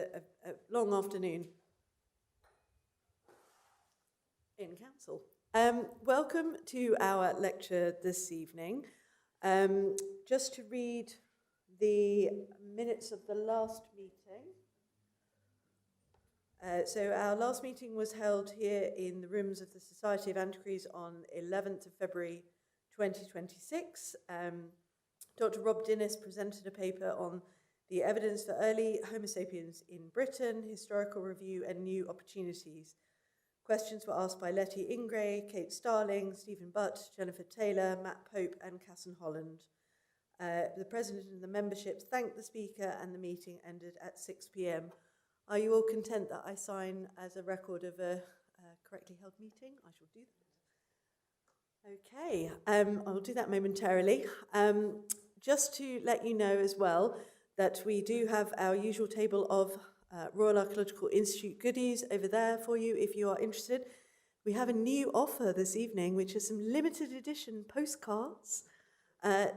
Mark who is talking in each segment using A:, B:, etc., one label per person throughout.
A: a long afternoon in council. Welcome to our lecture this evening. Just to read the minutes of the last meeting. So our last meeting was held here in the rooms of the Society of Antiquaries on 11th of February 2026. Dr. Rob Dinnis presented a paper on the evidence for early Homo sapiens in Britain, historical review and new opportunities. Questions were asked by Letty Ingray, Kate Starling, Stephen Butt, Jennifer Taylor, Matt Pope and Casson Holland. The President and the membership thanked the speaker and the meeting ended at 6 p.m. Are you all content that I sign as a record of a correctly held meeting? I shall do that. Okay, I'll do that momentarily. Just to let you know as well that we do have our usual table of Royal Archaeological Institute goodies over there for you if you are interested. We have a new offer this evening, which is some limited edition postcards.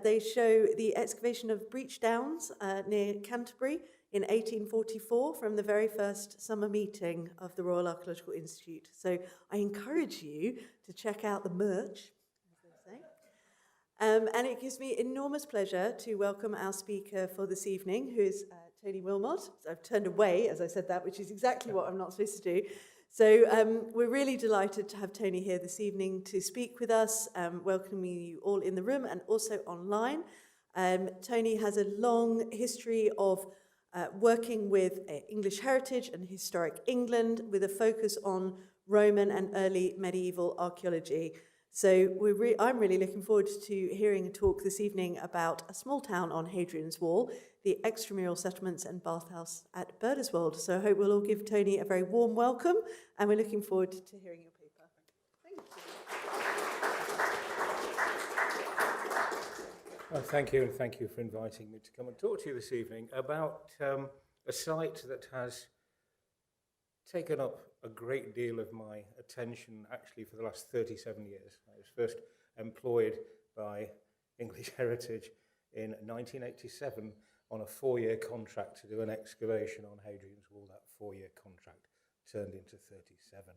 A: They show the excavation of Breach Downs near Canterbury in 1844 from the very first summer meeting of the Royal Archaeological Institute. So I encourage you to check out the merch, as they say. And it gives me enormous pleasure to welcome our speaker for this evening, who is Tony Wilmott. So I've turned away as I said that, which is exactly what I'm not supposed to do. So we're really delighted to have Tony here this evening to speak with us, welcoming you all in the room and also online. Tony has a long history of working with English heritage and historic England with a focus on Roman and early medieval archaeology. So I'm really looking forward to hearing a talk this evening about a small town on Hadrian's Wall, the Extramural settlements and Bathhouse at Birdoswald. So I hope we'll all give Tony a very warm welcome and we're looking forward to hearing your paper. Thank you.
B: Well, thank you, and thank you for inviting me to come and talk to you this evening about a site that has taken up a great deal of my attention actually for the last 37 years. I was first employed by English Heritage in 1987 on a 4-year contract to do an excavation on Hadrian's Wall. That 4-year contract turned into 37.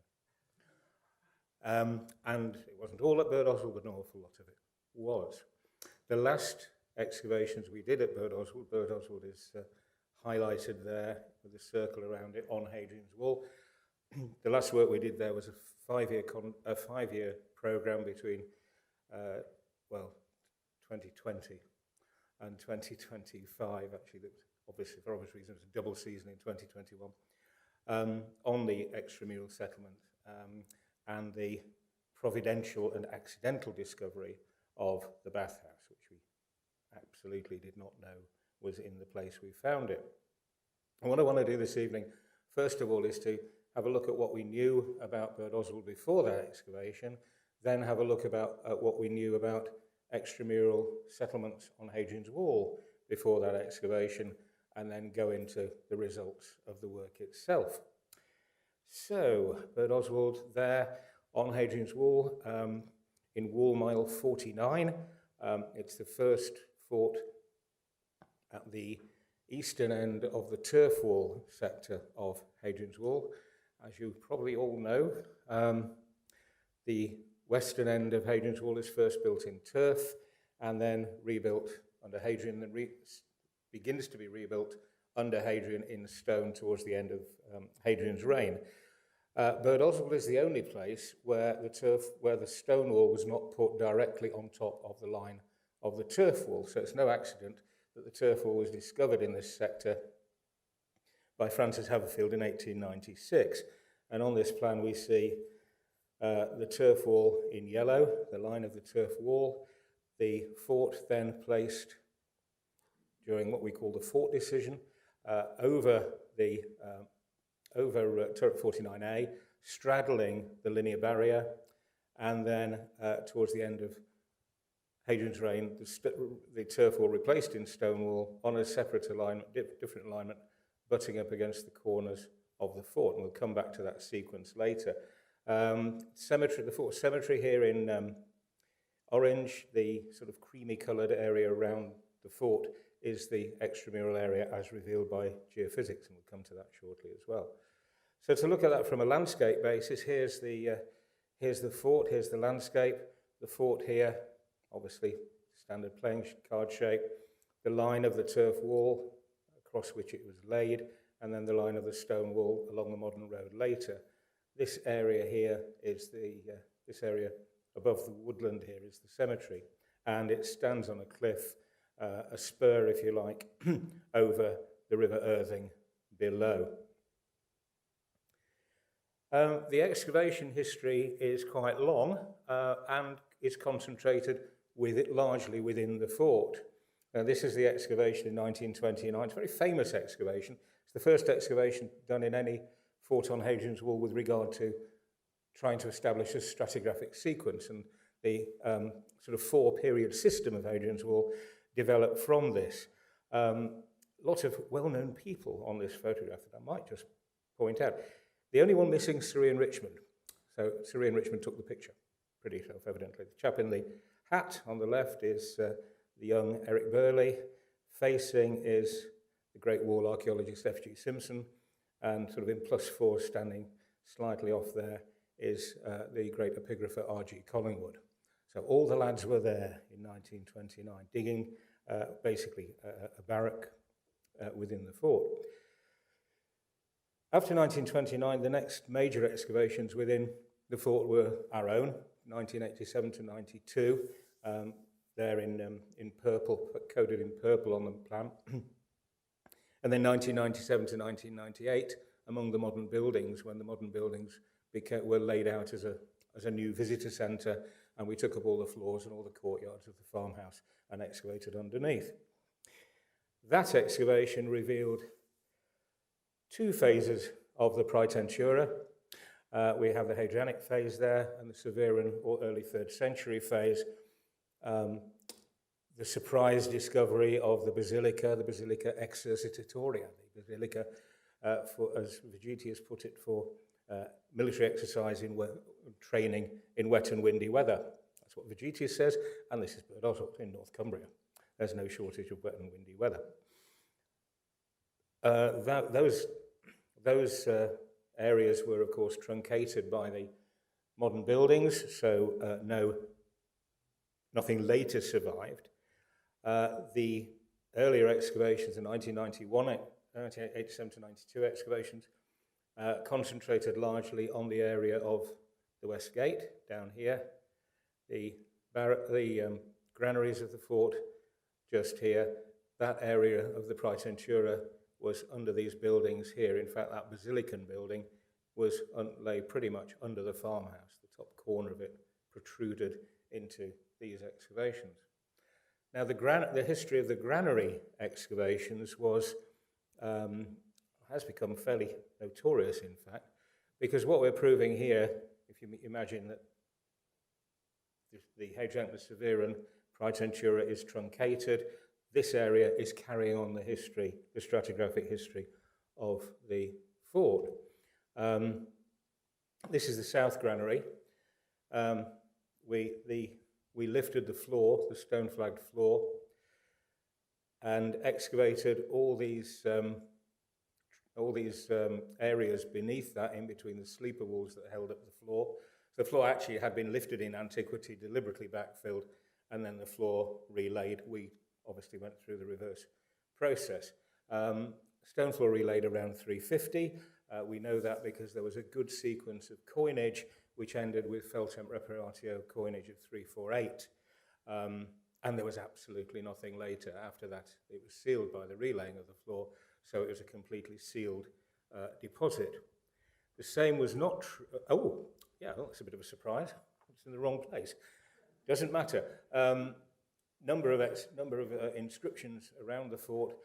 B: And it wasn't all at Birdoswald, but an awful lot of it was. The last excavations we did at Birdoswald is highlighted there with a circle around it on Hadrian's Wall. The last work we did there was a 5-year program between 2020 and 2025. Actually, obviously for obvious reasons, a double season in 2021 on the extramural settlement and the providential and accidental discovery of the Bathhouse, which we absolutely did not know was in the place we found it. And what I want to do this evening, first of all, is to have a look at what we knew about Birdoswald before that excavation, then have a look at what we knew about extramural settlements on Hadrian's Wall before that excavation, and then go into the results of the work itself. So, Birdoswald there on Hadrian's Wall, in Wall Mile 49. It's the first fort at the eastern end of the turf wall sector of Hadrian's Wall. As you probably all know, the western end of Hadrian's Wall is first built in turf and then rebuilt under Hadrian, and begins to be rebuilt under Hadrian in stone towards the end of Hadrian's reign. Birdoswald is the only place where the stone wall was not put directly on top of the line of the turf wall. So it's no accident that the turf wall was discovered in this sector by Francis Haverfield in 1896. And on this plan we see the turf wall in yellow, the line of the turf wall, the fort then placed during what we call the fort decision over turret 49A, straddling the linear barrier, and then towards the end of Hadrian's reign, the turf wall replaced in stone wall on a separate alignment, different alignment, butting up against the corners of the fort, and we'll come back to that sequence later. The fort cemetery here in orange, the sort of creamy coloured area around the fort is the extramural area as revealed by geophysics, and we'll come to that shortly as well. So to look at that from a landscape basis, here's the fort, here's the landscape, the fort here, obviously standard playing card shape, the line of the turf wall across which it was laid, and then the line of the stone wall along the modern road later. This area here is this area above the woodland here is the cemetery, and it stands on a cliff, a spur, if you like, over the River Irthing below. The excavation history is quite long and is concentrated largely within the fort. Now, this is the excavation in 1929. It's a very famous excavation. It's the first excavation done in any fort on Hadrian's Wall with regard to trying to establish a stratigraphic sequence, and the sort of four-period system of Hadrian's Wall developed from this. Lots of well-known people on this photograph that I might just point out. The only one missing is Sir Ian Richmond. So Sir Ian Richmond took the picture, pretty self-evidently. The chap in the hat on the left is the young Eric Burley. Facing is the great wall archaeologist F.G. Simpson, and sort of in +4 standing slightly off there is the great epigrapher R.G. Collingwood. So all the lads were there in 1929, digging basically a barrack within the fort. After 1929, the next major excavations within the fort were our own, 1987 to 92. They're in purple, coded in purple on the plan. And then 1997 to 1998, among the modern buildings, when the modern buildings were laid out as a new visitor centre, and we took up all the floors and all the courtyards of the farmhouse and excavated underneath. That excavation revealed two phases of the Praetentura. We have the Hadrianic phase there and the Severan or early 3rd century phase. The surprise discovery of the Basilica exercitatoria, the Basilica, as Vegetius put it, for military exercise in training in wet and windy weather. That's what Vegetius says, and this is Birdoswald in North Cumbria. There's no shortage of wet and windy weather. Those areas were, of course, truncated by the modern buildings, so nothing later survived. The earlier excavations, the 1987 to 92 excavations, concentrated largely on the area of the West Gate down here, the granaries of the fort just here. That area of the Praetentura was under these buildings here. In fact, that Basilican building lay pretty much under the farmhouse. The top corner of it protruded into these excavations. Now, the history of the granary excavations has become fairly notorious, in fact, because what we're proving here, if you imagine that the Hadrianic and Severan Praetentura is truncated, this area is carrying on the history, the stratigraphic history of the fort. This is the south granary. We lifted the floor, the stone-flagged floor, and excavated all these areas beneath that, in between the sleeper walls that held up the floor. So the floor actually had been lifted in antiquity, deliberately backfilled, and then the floor relaid. We obviously went through the reverse process. Stone floor relaid around 350. We know that because there was a good sequence of coinage which ended with feltem reparatio coinage of 348. And there was absolutely nothing later. After that, it was sealed by the relaying of the floor, so it was a completely sealed deposit. The same was not true. Oh, yeah, that's a bit of a surprise. It's in the wrong place. Doesn't matter. Number of inscriptions around the fort.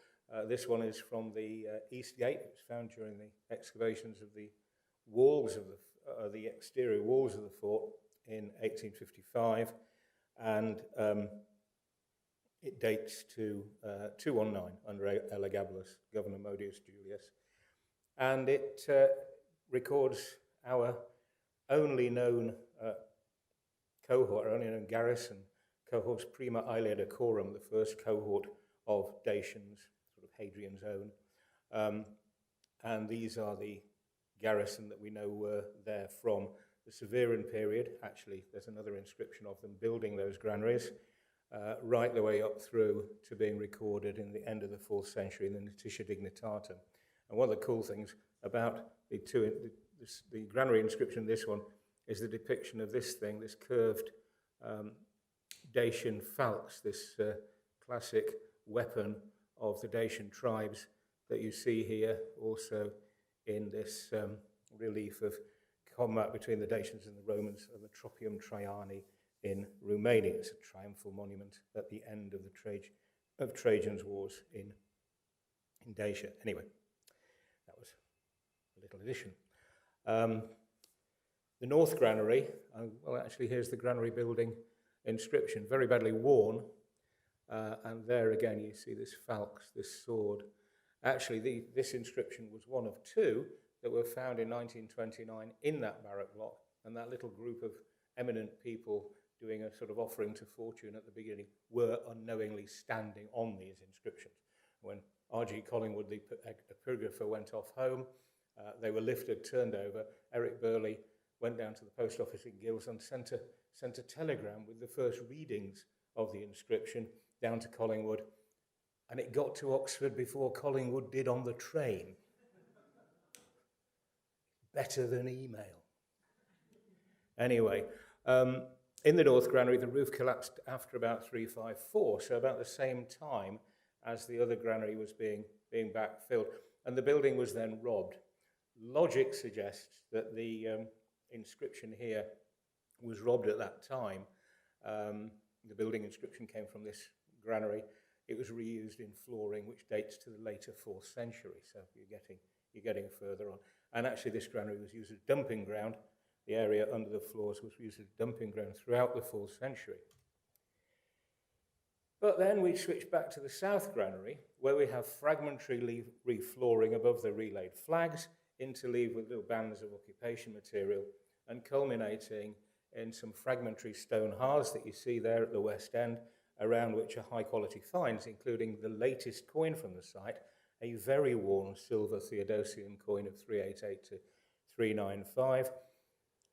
B: This one is from the East Gate. It was found during the excavations of the walls of the exterior walls of the fort in 1855, and it dates to 219 under Elagabalus, Governor Modius Julius, and it records our only known cohort, only known garrison, cohorts prima aelia decorum, the first cohort of Dacians, sort of Hadrian's own. And these are the garrison that we know were there from the Severan period. Actually, there's another inscription of them building those granaries, right the way up through to being recorded in the end of the 4th century in the Notitia Dignitatum. And one of the cool things about the granary inscription, this one, is the depiction of this thing, this curved Dacian falx, this classic weapon of the Dacian tribes that you see here, also in this relief of combat between the Dacians and the Romans of the Tropium Traiani in Romania. It's a triumphal monument at the end of Trajan's wars in Dacia. Anyway, that was a little addition. The North Granary, well, actually, here's the granary building inscription, very badly worn. And there again, you see this falx, this sword. Actually, this inscription was one of two that were found in 1929 in that barrack block, and that little group of eminent people doing a sort of offering to fortune at the beginning were unknowingly standing on these inscriptions. When R.G. Collingwood, the epigrapher, went off home, they were lifted, turned over. Eric Burley went down to the post office in Gills and sent a telegram with the first readings of the inscription down to Collingwood, and it got to Oxford before Collingwood did on the train. Better than email. Anyway, in the North Granary, the roof collapsed after about 354, so about the same time as the other granary was being backfilled, and the building was then robbed. Logic suggests that the inscription here was robbed at that time. The building inscription came from this granary. It was reused in flooring, which dates to the later 4th century, so you're getting further on. And actually, this granary was used as dumping ground. The area under the floors was used as dumping ground throughout the 4th century. But then we switch back to the South Granary, where we have fragmentary reflooring above the relayed flags, interleaved with little bands of occupation material, and culminating in some fragmentary stone hearths that you see there at the west end, around which are high-quality finds, including the latest coin from the site, a very worn silver Theodosian coin of 388 to 395,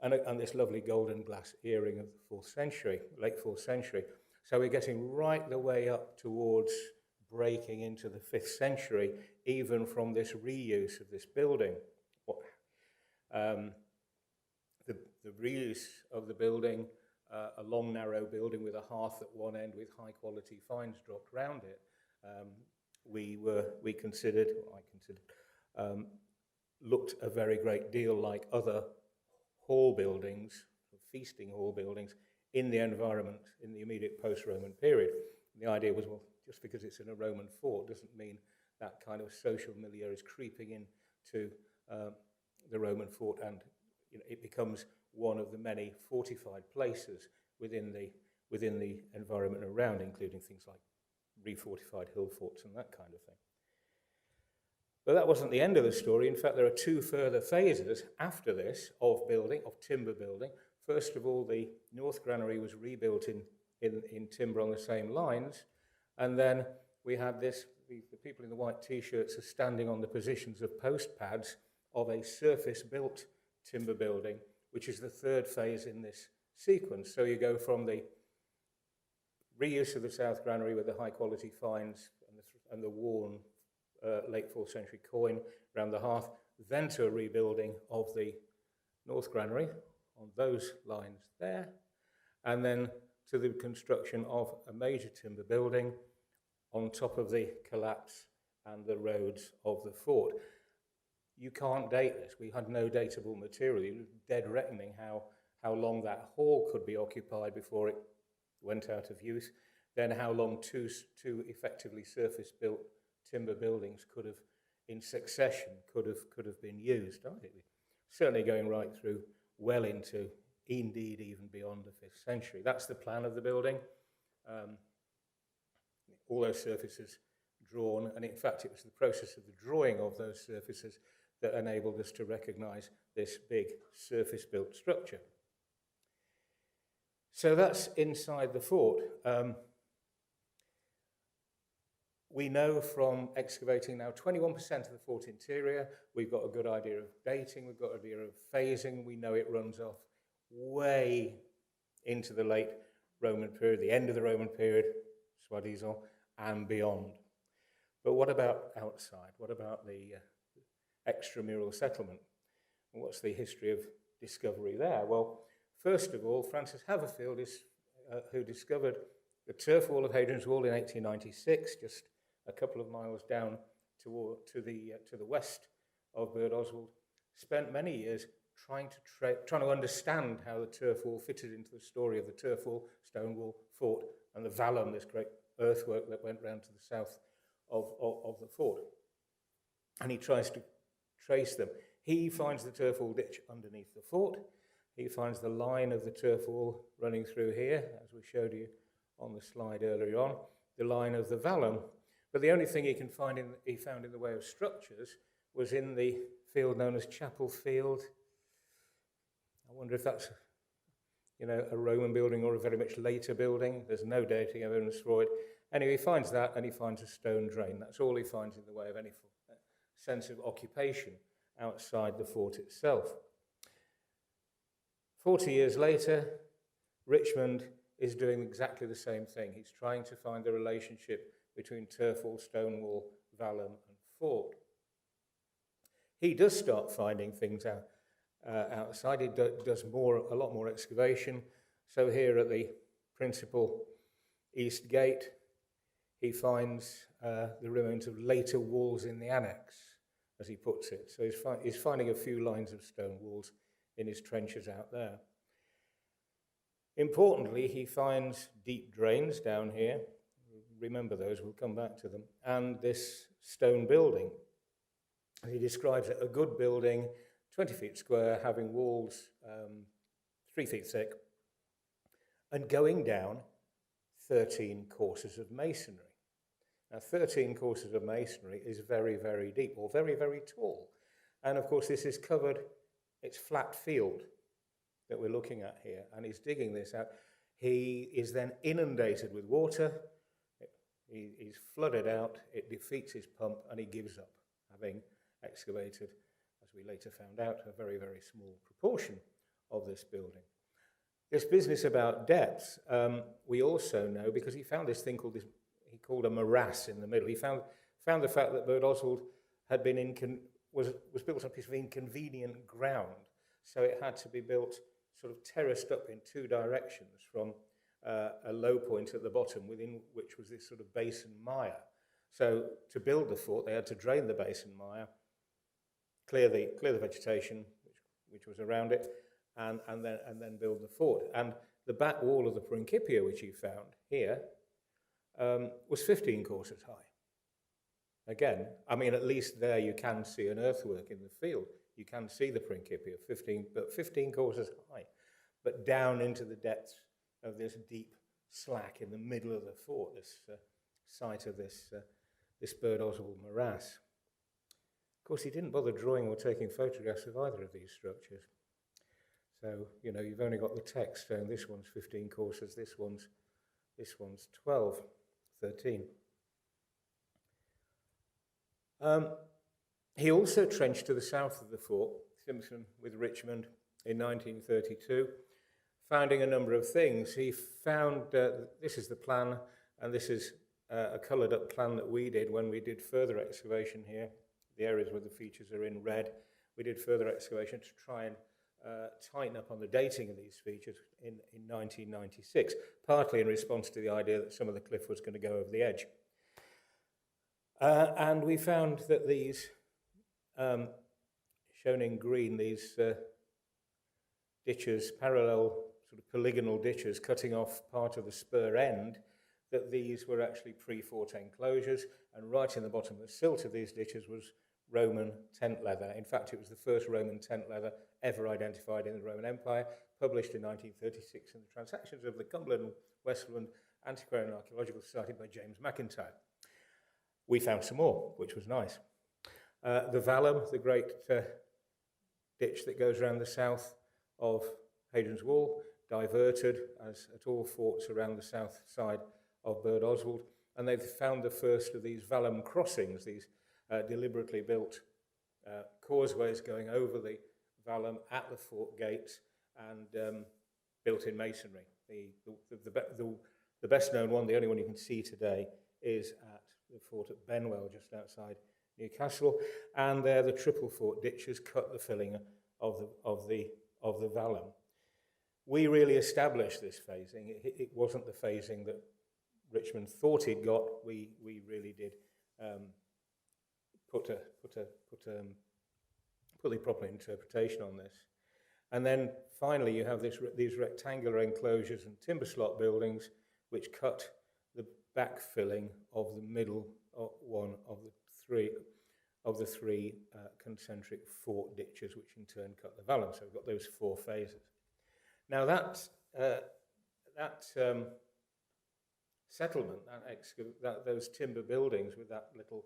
B: and this lovely golden glass earring of the 4th century, late 4th century. So we're getting right the way up towards breaking into the 5th century, even from this reuse of this building. The reuse of the building, a long, narrow building with a hearth at one end with high-quality finds dropped round it, I considered, looked a very great deal like other hall buildings, feasting hall buildings, in the environment in the immediate post-Roman period. The idea was, well, just because it's in a Roman fort doesn't mean that kind of social milieu is creeping into the Roman fort, and it becomes one of the many fortified places within the environment around, including things like refortified hill forts and that kind of thing. But that wasn't the end of the story. In fact, there are two further phases after this of timber building. First of all, the North Granary was rebuilt in timber on the same lines, and then we had this, the people in the white T-shirts are standing on the positions of post pads of a surface-built timber building, which is the third phase in this sequence. So you go from the reuse of the South Granary with the high-quality finds and the worn late 4th century coin around the hearth, then to a rebuilding of the North Granary on those lines there, and then to the construction of a major timber building on top of the collapse and the roads of the fort. You can't date this. We had no datable material. It was dead reckoning how long that hall could be occupied before it went out of use, then how long two effectively surface-built timber buildings could have, in succession, could have been used. Certainly going right through well into, indeed, even beyond the 5th century. That's the plan of the building. All those surfaces drawn, and in fact it was the process of the drawing of those surfaces that enabled us to recognise this big surface-built structure. So that's inside the fort. We know from excavating now 21% of the fort interior. We've got a good idea of dating. We've got an idea of phasing. We know it runs off way into the late Roman period, the end of the Roman period, soi-disant, and beyond. But what about outside? What about the extramural settlement? What's the history of discovery there? Well, first of all, Francis Haverfield who discovered the turf wall of Hadrian's Wall in 1896, just a couple of miles down to the west of Birdoswald, spent many years trying to understand how the turf wall fitted into the story of the turf wall, stone wall, fort, and the vallum, this great earthwork that went round to the south of the fort. And he tries to trace them. He finds the turf wall ditch underneath the fort. He finds the line of the turf wall running through here, as we showed you on the slide earlier on, the line of the vallum. But the only thing he found in the way of structures was in the field known as Chapel Field. I wonder if that's, a Roman building or a very much later building. There's no dating evidence for it. Anyway, he finds that, and he finds a stone drain. That's all he finds in the way of any sense of occupation outside the fort itself. 40 years later, Richmond is doing exactly the same thing. He's trying to find the relationship between turf wall, stone wall, vallum, and fort. He does start finding things outside. He does a lot more excavation. So here at the principal east gate, he finds the remains of later walls in the annex, as he puts it. So he's finding a few lines of stone walls in his trenches out there. Importantly, he finds deep drains down here. Remember those, we'll come back to them. And this stone building. He describes it a good building, 20 feet square, having walls 3 feet thick, and going down 13 courses of masonry. Now, 13 courses of masonry is very, very deep, or very, very tall. And of course, this is covered, it's flat field that we're looking at here, and he's digging this out. He is then inundated with water. He's flooded out, it defeats his pump, and he gives up, having excavated, as we later found out, a very, very small proportion of this building. This business about depth, we also know, because he found this thing he called a morass in the middle. He found the fact that Birdoswald had been was built on a piece of inconvenient ground, so it had to be built sort of terraced up in two directions from a low point at the bottom, within which was this sort of basin mire. So to build the fort, they had to drain the basin mire, clear the vegetation which was around it, and then build the fort. And the back wall of the Principia, which you found here, was 15 courses high. Again, I mean, at least there you can see an earthwork in the field. You can see the Principia, 15 courses high, but down into the depths of this deep slack in the middle of the fort, this site of this Birdoswald morass. Of course, he didn't bother drawing or taking photographs of either of these structures. So, you've only got the text saying this one's 15 courses, this one's 12, 13. He also trenched to the south of the fort, Simpson with Richmond, in 1932, finding a number of things. He found, this is the plan, and this is a coloured up plan that we did when we did further excavation here. The areas where the features are in red. We did further excavation to try and tighten up on the dating of these features in 1996, partly in response to the idea that some of the cliff was going to go over the edge. And we found that these, shown in green, these ditches, parallel sort of polygonal ditches cutting off part of the spur end, that these were actually pre-fort enclosures, and right in the bottom of the silt of these ditches was Roman tent leather. In fact, it was the first Roman tent leather ever identified in the Roman Empire, published in 1936 in the Transactions of the Cumberland and Westland Antiquarian and Archaeological Society by James McIntyre. We found some more, which was nice. The vallum, the great ditch that goes around the south of Hadrian's Wall, diverted, as at all forts around the south side of Birdoswald, and they've found the first of these vallum crossings, these deliberately built causeways going over the vallum at the fort gates and built in masonry. The best known one, the only one you can see today, is at the fort at Benwell, just outside Newcastle, and there the triple fort ditches cut the filling of the vallum. We really established this phasing. It wasn't the phasing that Richmond thought he'd got. We really did put the proper interpretation on this. And then finally you have these rectangular enclosures and timber slot buildings which cut the backfilling of the middle one of the three concentric fort ditches, which in turn cut the vallum. So we've got those four phases. Now that settlement, those timber buildings with that little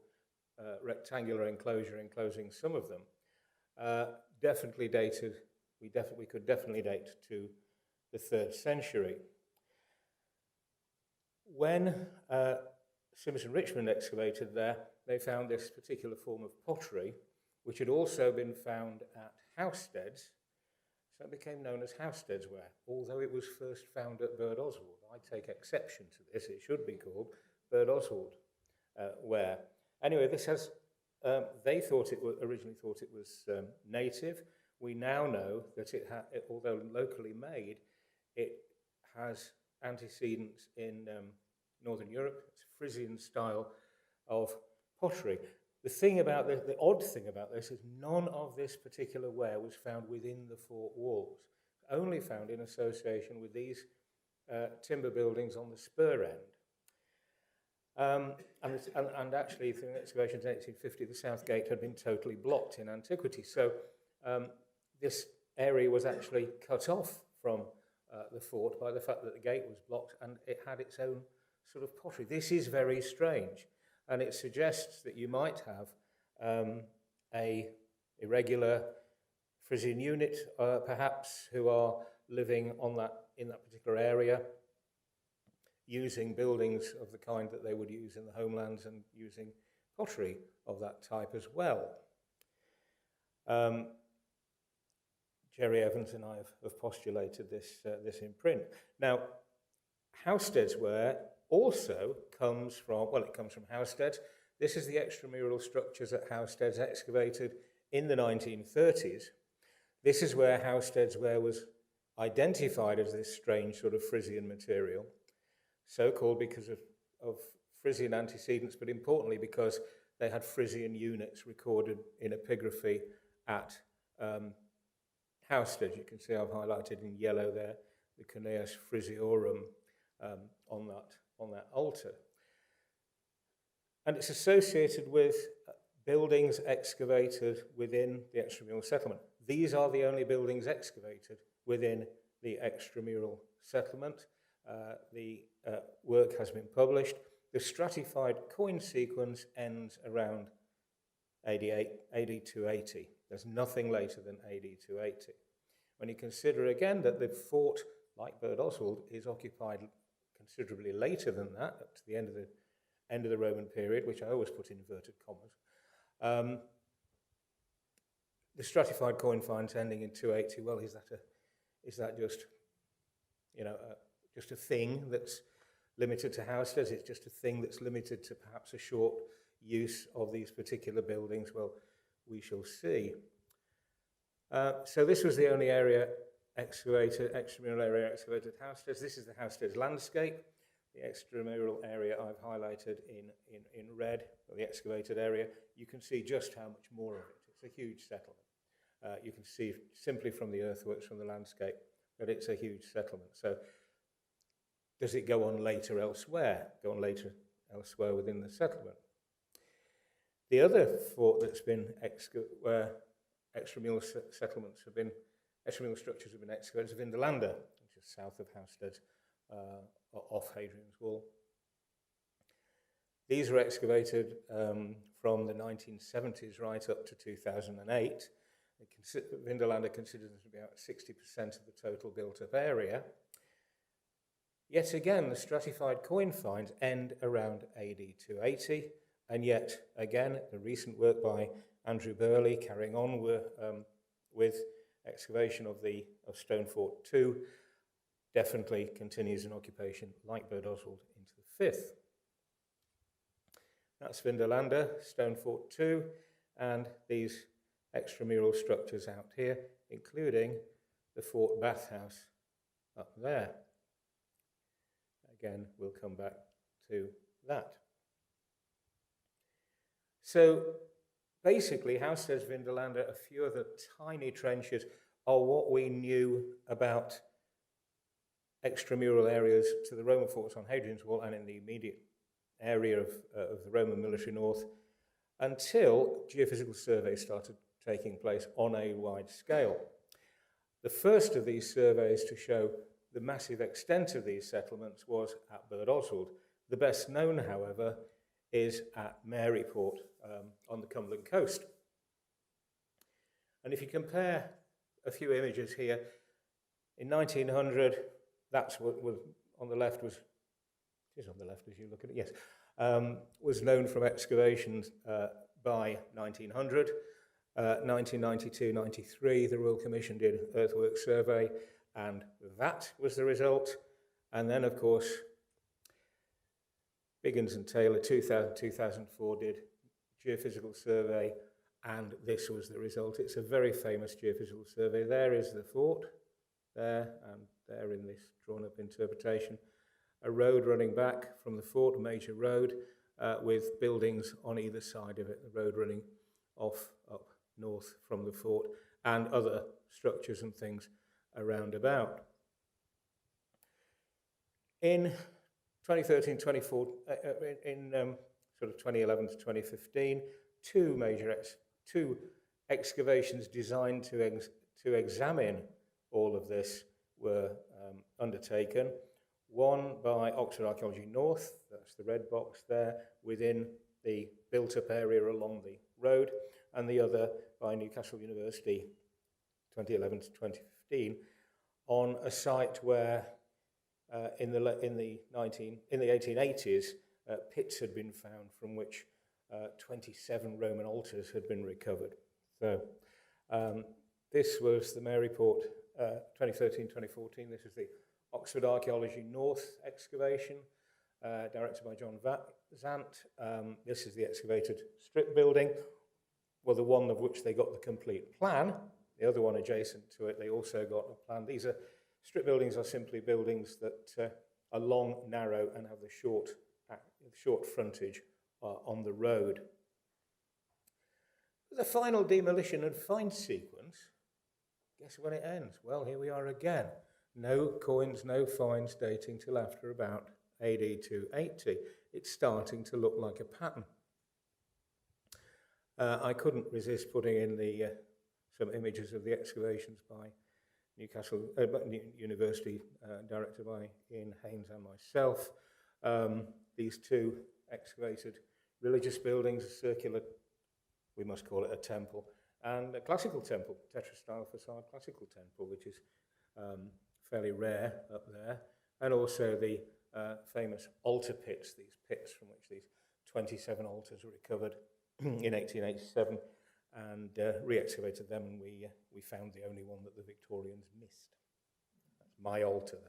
B: rectangular enclosure enclosing some of them, definitely dated. We could definitely date to the 3rd century. When Simmons and Richmond excavated there, they found this particular form of pottery, which had also been found at Housesteads. So it became known as Housesteads ware, although it was first found at Birdoswald. I take exception to this. It should be called Birdoswald ware. Anyway, this has. They originally thought it was native. We now know that although locally made, it has antecedents in Northern Europe. It's a Frisian style of pottery. The odd thing about this is none of this particular ware was found within the fort walls. Only found in association with these timber buildings on the spur end. And actually, through excavations in 1850, the south gate had been totally blocked in antiquity. So this area was actually cut off from the fort by the fact that the gate was blocked, and it had its own sort of pottery. This is very strange, and it suggests that you might have a irregular Frisian unit, perhaps, who are living in that particular area, using buildings of the kind that they would use in the homelands and using pottery of that type as well. Jerry Evans and I have postulated this in print. Now, Housesteads ware also comes from Housesteads. This is the extramural structures at Housesteads excavated in the 1930s. This is where Housesteads ware was identified as this strange sort of Frisian material, so called because of Frisian antecedents, but importantly because they had Frisian units recorded in epigraphy at Housesteads. You can see I've highlighted in yellow there the Cuneus Frisiorum on that altar. And it's associated with buildings excavated within the extramural settlement. These are the only buildings excavated within the extramural settlement. The work has been published. The stratified coin sequence ends around AD 280. There's nothing later than AD 280. When you consider again that the fort, like Birdoswald, is occupied considerably later than that, up to the end of the Roman period, which I always put in inverted commas. The stratified coin finds ending in 280. Well, is that just just a thing that's limited to Housesteads? It's just a thing that's limited to perhaps a short use of these particular buildings? Well, we shall see. So this was the only extramural area excavated at Housesteads. This is the Housesteads landscape. The extramural area I've highlighted in red, or the excavated area. You can see just how much more of it. It's a huge settlement. You can see simply from the earthworks, from the landscape, that it's a huge settlement. So does it go on later elsewhere? Go on later elsewhere within the settlement? The other fort that's been where extramural settlements have been, extramural structures have been excavated is Vindolanda, which is south of Housesteads, off Hadrian's Wall. These were excavated from the 1970s right up to 2008. Vindolanda considers it to be about 60% of the total built-up area. Yet again, the stratified coin finds end around AD 280, and yet again, the recent work by Andrew Burley carrying on with excavation of Stone Fort 2 definitely continues an occupation like Birdoswald into the 5th. That's Vindolanda, Stone Fort 2, and these extramural structures out here, including the Fort Bathhouse up there. Again, we'll come back to that. So basically, how says Vindolanda, a few of the tiny trenches are what we knew about extramural areas to the Roman forts on Hadrian's Wall and in the immediate area of the Roman military north, until geophysical surveys started taking place on a wide scale. The first of these surveys to show the massive extent of these settlements was at Birdoswald. The best known, however, is at Maryport on the Cumberland coast. And if you compare a few images here, in 1900, that's what was on the left was, it is on the left as you look at it, yes, was known from excavations by 1900. 1992-93, the Royal Commission did earthwork survey, and that was the result. And then, of course, Biggins and Taylor, 2000-2004, did geophysical survey, and this was the result. It's a very famous geophysical survey. There is the fort, there, and there in this drawn-up interpretation. A road running back from the fort, a major road, with buildings on either side of it, the road running off up north from the fort, and other structures and things around about. In 2013-24, in sort of 2011 to 2015, two excavations designed to examine all of this were undertaken. One by Oxford Archaeology North, that's the red box there, within the built-up area along the road, and the other by Newcastle University, 2011 to 2015, on a site where in the 1880s pits had been found from which 27 Roman altars had been recovered. So this was the Maryport 2013-2014. This is the Oxford Archaeology North excavation, directed by John Zant. This is the excavated strip building. Well, the one of which they got the complete plan. The other one adjacent to it, they also got a plan. These are strip buildings are simply buildings that are long, narrow, and have the short frontage on the road. The final demolition and find sequence, guess when it ends? Well, here we are again. No coins, no finds dating till after about AD 280. It's starting to look like a pattern. I couldn't resist putting in some images of the excavations by Newcastle University, directed by Ian Haynes and myself. These two excavated religious buildings, a circular, we must call it a temple, and a classical temple, tetrastyle facade classical temple, which is fairly rare up there, and also the famous altar pits, these pits from which these 27 altars were recovered in 1887, and re-excavated them, and we found the only one that the Victorians missed. That's my altar.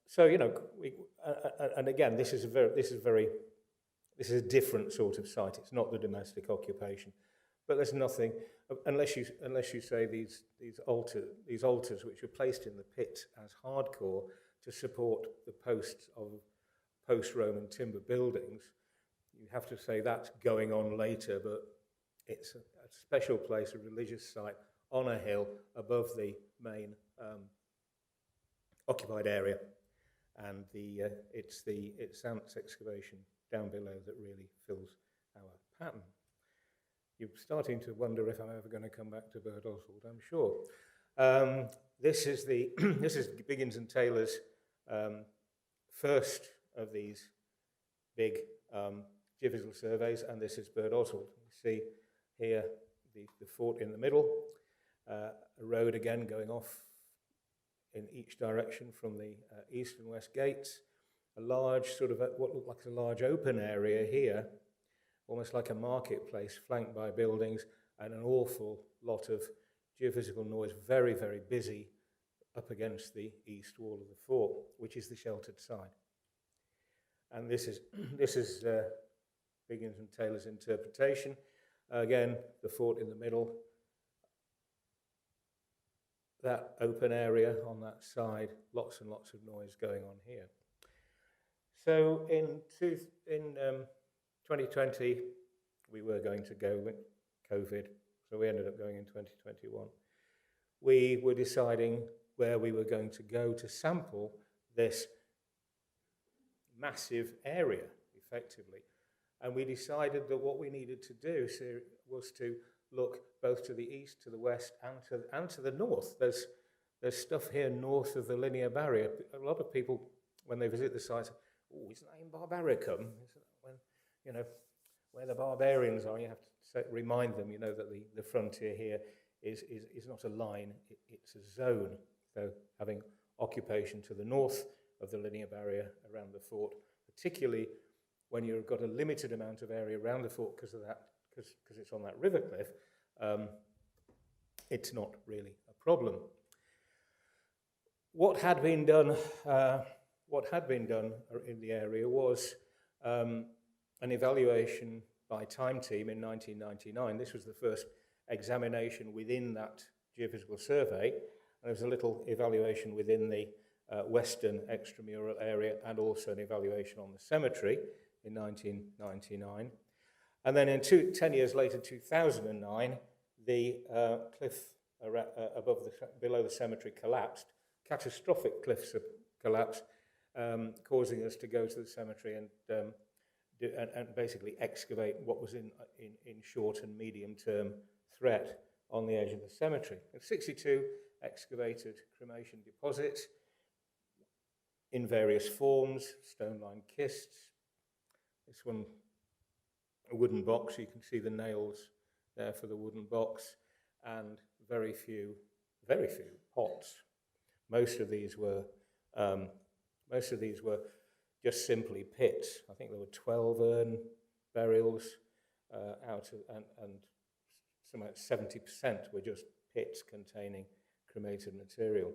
B: So you know, and again, this is a different sort of site. It's not the domestic occupation, but there's nothing unless you say these altars which were placed in the pit as hardcore to support the posts of post-Roman timber buildings. You have to say that's going on later, but it's a special place, a religious site on a hill above the main occupied area, and it's Zant's excavation down below that really fills our pattern. You're starting to wonder if I'm ever going to come back to Birdoswald, I'm sure. This is Biggins and Taylor's first of these big geophysical surveys, and this is Birdoswald. You see here the fort in the middle, a road again going off in each direction from the east and west gates. A large sort of what looked like a large open area here, almost like a marketplace flanked by buildings, and an awful lot of geophysical noise, very, very busy up against the east wall of the fort, which is the sheltered side. And this is Biggins and Taylor's interpretation. Again, the fort in the middle, that open area on that side, lots and lots of noise going on here. So in 2020, we were going to go with COVID, so we ended up going in 2021. We were deciding where we were going to go to sample this massive area, effectively. And we decided that what we needed to do was to look both to the east, to the west, and to the north. There's stuff here north of the linear barrier. A lot of people, when they visit the site, say, "Oh, isn't that in Barbaricum? Isn't that when, you know, where the barbarians are?" You have to remind them, you know, that the frontier here is not a line, it's a zone. So having occupation to the north of the linear barrier around the fort, particularly when you've got a limited amount of area around the fort because of that, because it's on that river cliff, it's not really a problem. What had been done in the area was an evaluation by Time Team in 1999. This was the first examination within that geophysical survey, and there was a little evaluation within the western extramural area, and also an evaluation on the cemetery in 1999. And then 10 years later, 2009, the cliff below the cemetery collapsed. Catastrophic cliffs collapse, causing us to go to the cemetery and basically excavate what was in short and medium term threat on the edge of the cemetery. And 62 excavated cremation deposits in various forms, stone-lined kists. This one, a wooden box. You can see the nails there for the wooden box, and very few pots. Most of these were just simply pits. I think there were 12 urn burials and something like 70% were just pits containing cremated material.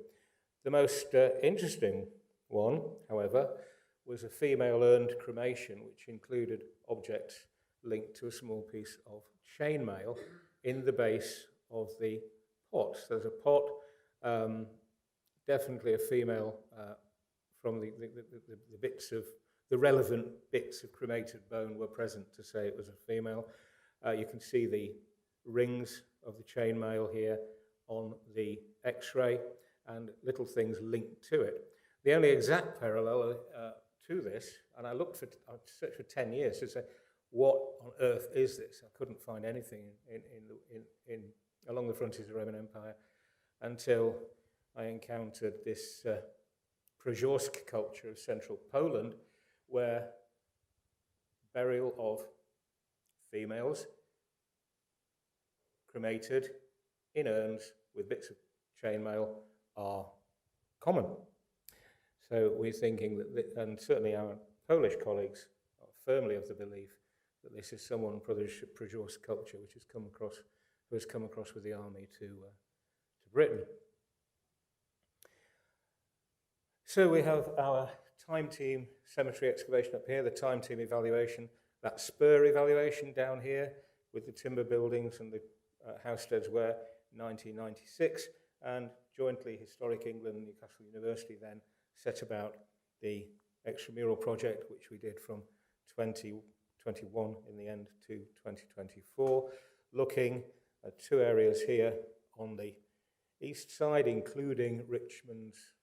B: The most interesting one, however, was a female urn cremation, which included objects linked to a small piece of chainmail in the base of the pot. So there's a pot, definitely a female, from the bits of the relevant bits of cremated bone were present to say it was a female. You can see the rings of the chainmail here on the X-ray, and little things linked to it. The only exact parallel to this, and I searched for 10 years to say, what on earth is this? I couldn't find anything along the frontiers of the Roman Empire until I encountered this Przeworsk culture of central Poland, where burial of females cremated in urns with bits of chainmail are common. So we're thinking that, and certainly our Polish colleagues are firmly of the belief that this is someone from the Przeworsk culture who has come across with the army to Britain. So we have our Time Team cemetery excavation up here, the Time Team evaluation, that spur evaluation down here with the timber buildings and the housesteads were 1996, and jointly Historic England and Newcastle University then set about the extramural project, which we did from 2021 in the end to 2024, looking at two areas here on the east side, including Richmond's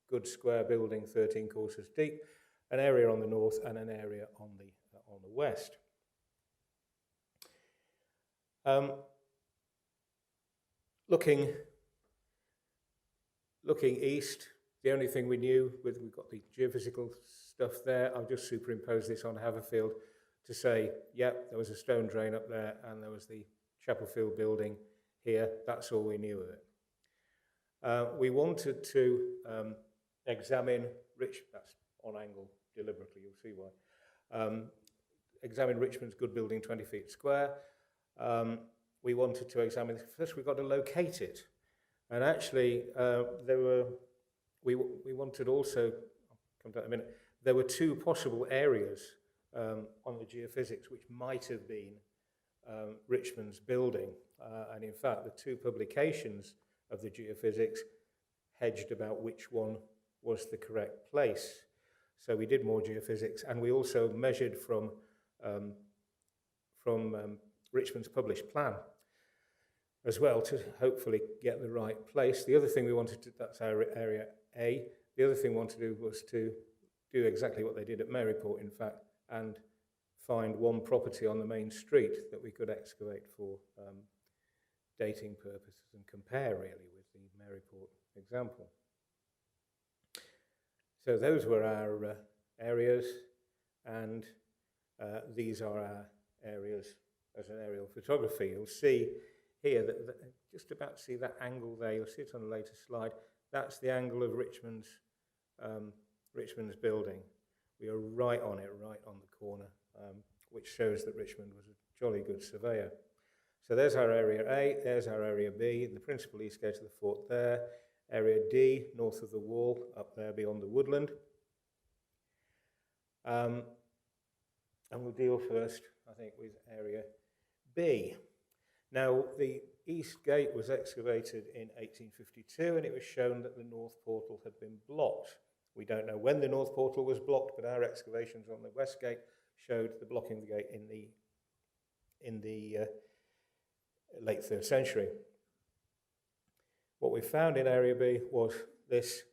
B: good square building 13 courses deep, an area on the north and an area on the west. Looking east, the only thing we knew, we've got the geophysical stuff there. I've just superimposed this on Haverfield to say, yep, there was a stone drain up there and there was the Chapelfield building here. That's all we knew of it. We wanted to examine that's on angle deliberately, you'll see why. Examine Richmond's good building 20 feet square. We wanted to examine, first we've got to locate it. And actually, we wanted also, I'll come to that in a minute, there were two possible areas on the geophysics which might have been Richmond's building. And in fact, the two publications of the geophysics hedged about which one was the correct place. So we did more geophysics, and we also measured from Richmond's published plan as well to hopefully get the right place. The other thing we wanted to, that's our area A, the other thing we wanted to do was to do exactly what they did at Maryport, in fact, and find one property on the main street that we could excavate for dating purposes and compare really with the Maryport example. So those were our areas, and these are our areas as an aerial photography. You'll see here that just about see that angle there. You'll see it on a later slide. That's the angle of Richmond's building. We are right on it, right on the corner, which shows that Richmond was a jolly good surveyor. So there's our area A, there's our area B, the principal east gate of the fort there, area D, north of the wall, up there beyond the woodland. And we'll deal first, I think, with area B. Now, the east gate was excavated in 1852, and it was shown that the north portal had been blocked. We don't know when the north portal was blocked, but our excavations on the west gate showed the blocking of the gate in the late 3rd century. What we found in area B was this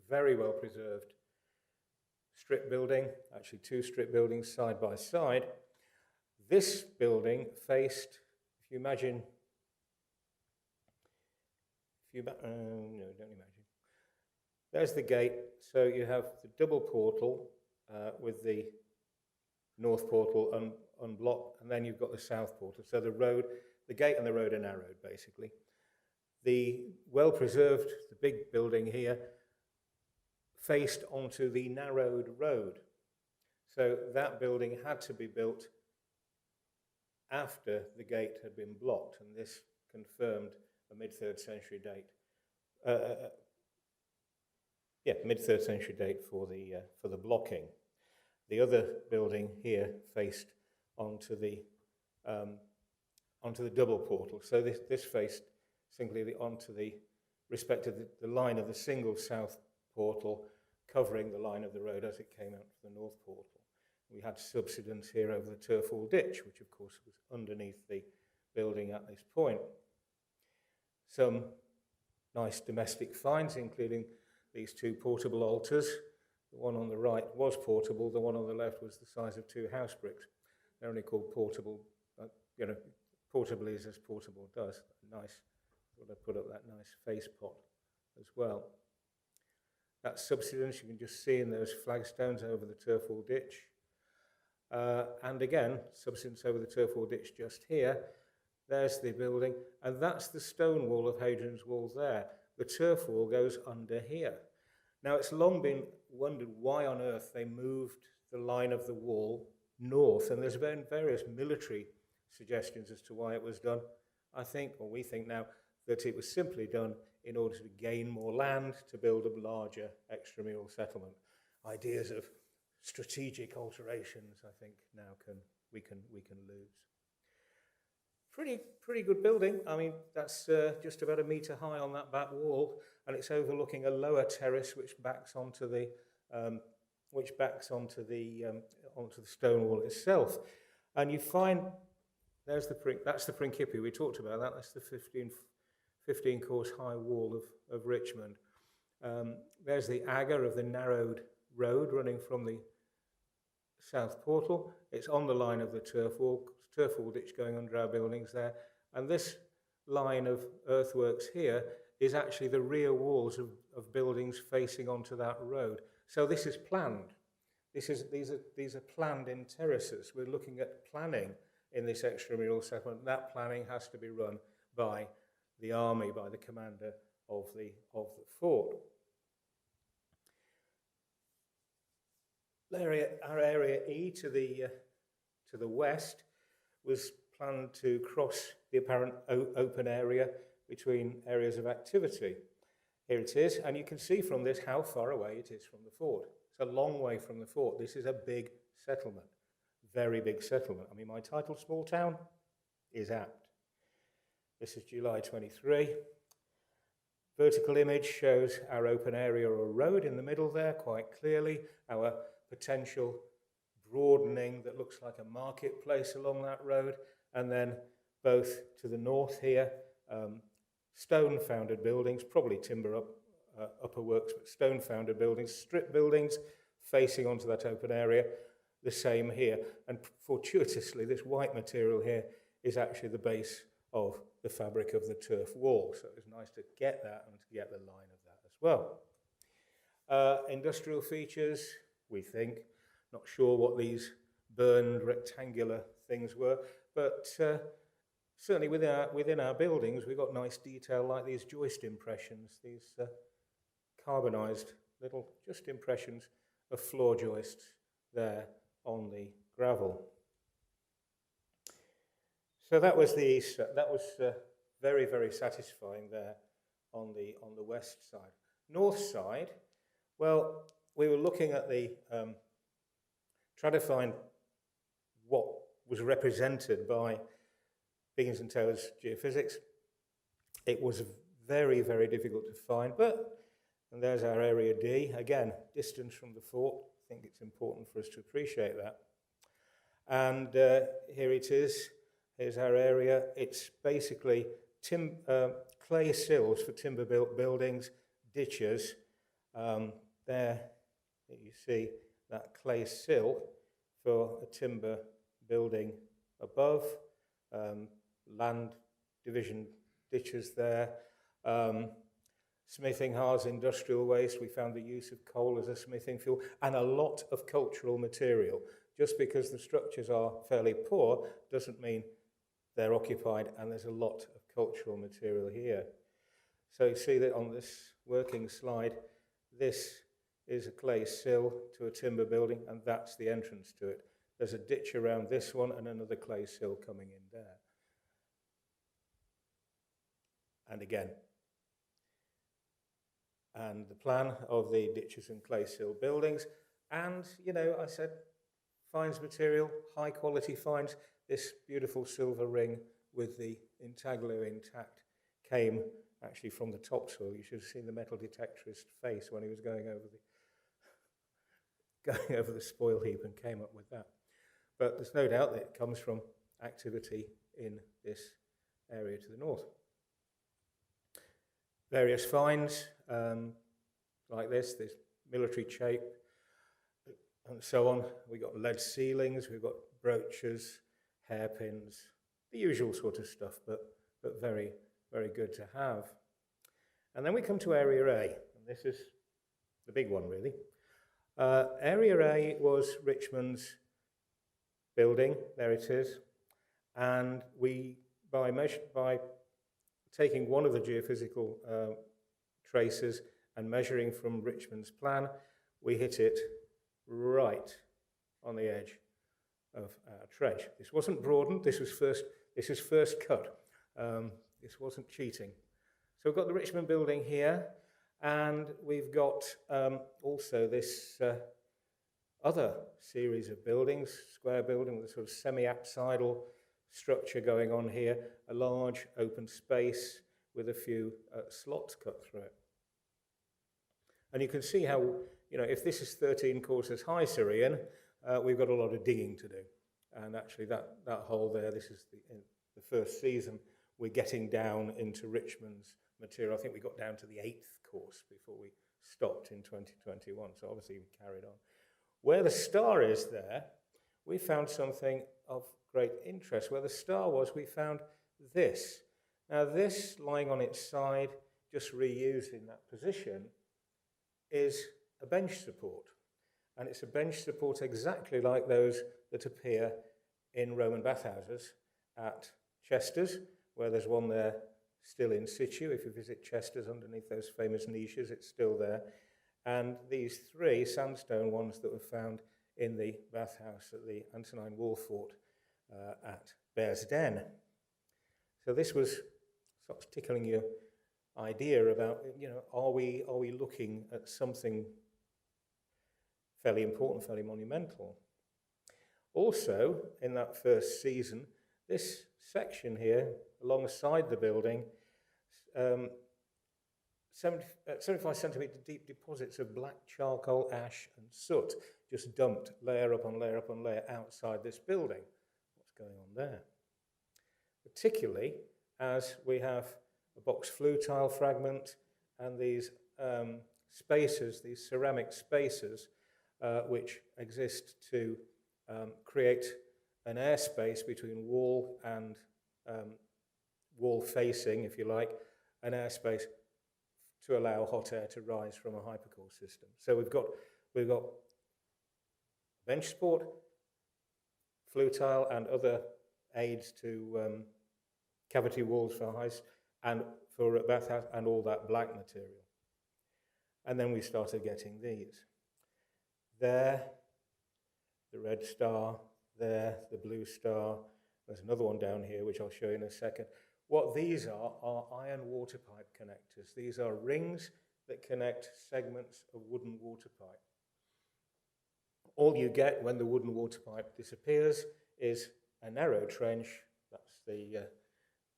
B: very well preserved strip building, actually two strip buildings side by side. This building faced, if you imagine, no, don't imagine. There's the gate, so you have the double portal with the north portal unblocked, and then you've got the south portal. So the gate and the road are narrowed, basically. The well-preserved, the big building here, faced onto the narrowed road. So that building had to be built after the gate had been blocked, and this confirmed a mid-3rd century date. Mid-3rd century date for the blocking. The other building here faced onto the double portal. So this faced singly onto the the line of the single south portal, covering the line of the road as it came out to the north portal. We had subsidence here over the turf wall ditch, which of course was underneath the building at this point. Some nice domestic finds, including these two portable altars. The one on the right was portable, the one on the left was the size of 2 house bricks. They're only called portable, portable is as portable does. Nice, I put up that nice face pot as well. That subsidence you can just see in those flagstones over the turf wall ditch. And again, subsidence over the turf wall ditch just here. There's the building, and that's the stone wall of Hadrian's wall there. The turf wall goes under here. Now, it's long been wondered why on earth they moved the line of the wall north, and there's been various military suggestions as to why it was done. I think, or we think now, that it was simply done in order to gain more land to build a larger extramural settlement. Ideas of strategic alterations, I think, now we can lose. Pretty good building. I mean, that's just about 1 metre high on that back wall, and it's overlooking a lower terrace which backs onto the stone wall itself. And you find that's the Principi we talked about. That's the 15 course high wall of Richmond. There's the agger of the narrowed road running from the south portal. It's on the line of the turf wall ditch going under our buildings there. And this line of earthworks here is actually the rear walls of buildings facing onto that road. So this is planned. These are planned in terraces. We're looking at planning in this extramural settlement. That planning has to be run by the army, by the commander of the fort. Our area E to the west was planned to cross the apparent open area between areas of activity. Here it is, and you can see from this how far away it is from the fort. It's a long way from the fort. This is a big settlement, very big settlement. I mean, my title, Small Town, is apt. This is July 23. Vertical image shows our open area or road in the middle there quite clearly, our potential broadening that looks like a marketplace along that road, and then both to the north here, stone-founded buildings, probably timber upper works, but stone-founded buildings, strip buildings facing onto that open area, the same here. And fortuitously, this white material here is actually the base of the fabric of the turf wall. So it was nice to get that and to get the line of that as well. Industrial features, we think. Not sure what these burned rectangular things were, but certainly within our buildings, we've got nice detail like these joist impressions, these carbonised little just impressions of floor joists there on the gravel. So that was the east. That was very, very satisfying there on the west side. North side, well, we were looking at the trying to find what was represented by Biggins and Taylor's geophysics. It was very, very difficult to find, and there's our area D. Again, distance from the fort. I think it's important for us to appreciate that. And here it is. Here's our area. It's basically clay sills for timber-built buildings, ditches. There you see that clay sill for a timber building above. Land division ditches there. Smithing hearths, industrial waste. We found the use of coal as a smithing fuel and a lot of cultural material. Just because the structures are fairly poor doesn't mean they're occupied, and there's a lot of cultural material here. So you see that on this working slide, this is a clay sill to a timber building, and that's the entrance to it. There's a ditch around this one and another clay sill coming in there. And again, and the plan of the ditches and clay sill buildings. And, you know, I said finds material, high quality finds. This beautiful silver ring with the intaglio intact came actually from the topsoil. You should have seen the metal detectorist face when he was going over the spoil heap and came up with that. But there's no doubt that it comes from activity in this area to the north. Various finds like this military shape and so on. We've got lead ceilings, we've got brooches, hairpins, the usual sort of stuff, but very, very good to have. And then we come to Area A, and this is the big one, really. Area A was Richmond's building, there it is, and we, by taking one of the geophysical traces and measuring from Richmond's plan, we hit it right on the edge of our trench. This wasn't broadened, this is first cut. This wasn't cheating. So we've got the Richmond building here, and we've got also this other series of buildings, square building with a sort of semi-apsidal structure going on here, a large open space with a few slots cut through it. And you can see how, you know, if this is 13 courses high Syrian, we've got a lot of digging to do. And actually that hole there, this is the first season, we're getting down into Richmond's material. I think we got down to the 8th course before we stopped in 2021, so obviously we carried on. Where the star is there, we found something of great interest. Where the star was, we found this. Now this, lying on its side, just reused in that position, is a bench support. And it's a bench support exactly like those that appear in Roman bathhouses at Chester's, where there's one there still in situ. If you visit Chester's underneath those famous niches, it's still there. And these 3 sandstone ones that were found in the bathhouse at the Antonine Wall Fort at Bear's Den. So this was sort of tickling your idea about, are we looking at something fairly important, fairly monumental? Also, in that first season, this section here, alongside the building, 75 centimetre deep deposits of black charcoal, ash and soot just dumped layer upon layer upon layer outside this building. What's going on there? Particularly as we have a box flue tile fragment and these spaces, these ceramic spaces, which exist to create an airspace between wall and wall facing, if you like, an airspace to allow hot air to rise from a hypercore system. So we've got bench support, flue tile, and other aids to cavity walls for ice and for a bathhouse, and all that black material. And then we started getting these. There, the red star, there, the blue star. There's another one down here, which I'll show you in a second. What these are iron water pipe connectors. These are rings that connect segments of wooden water pipe. All you get when the wooden water pipe disappears is a narrow trench. That's the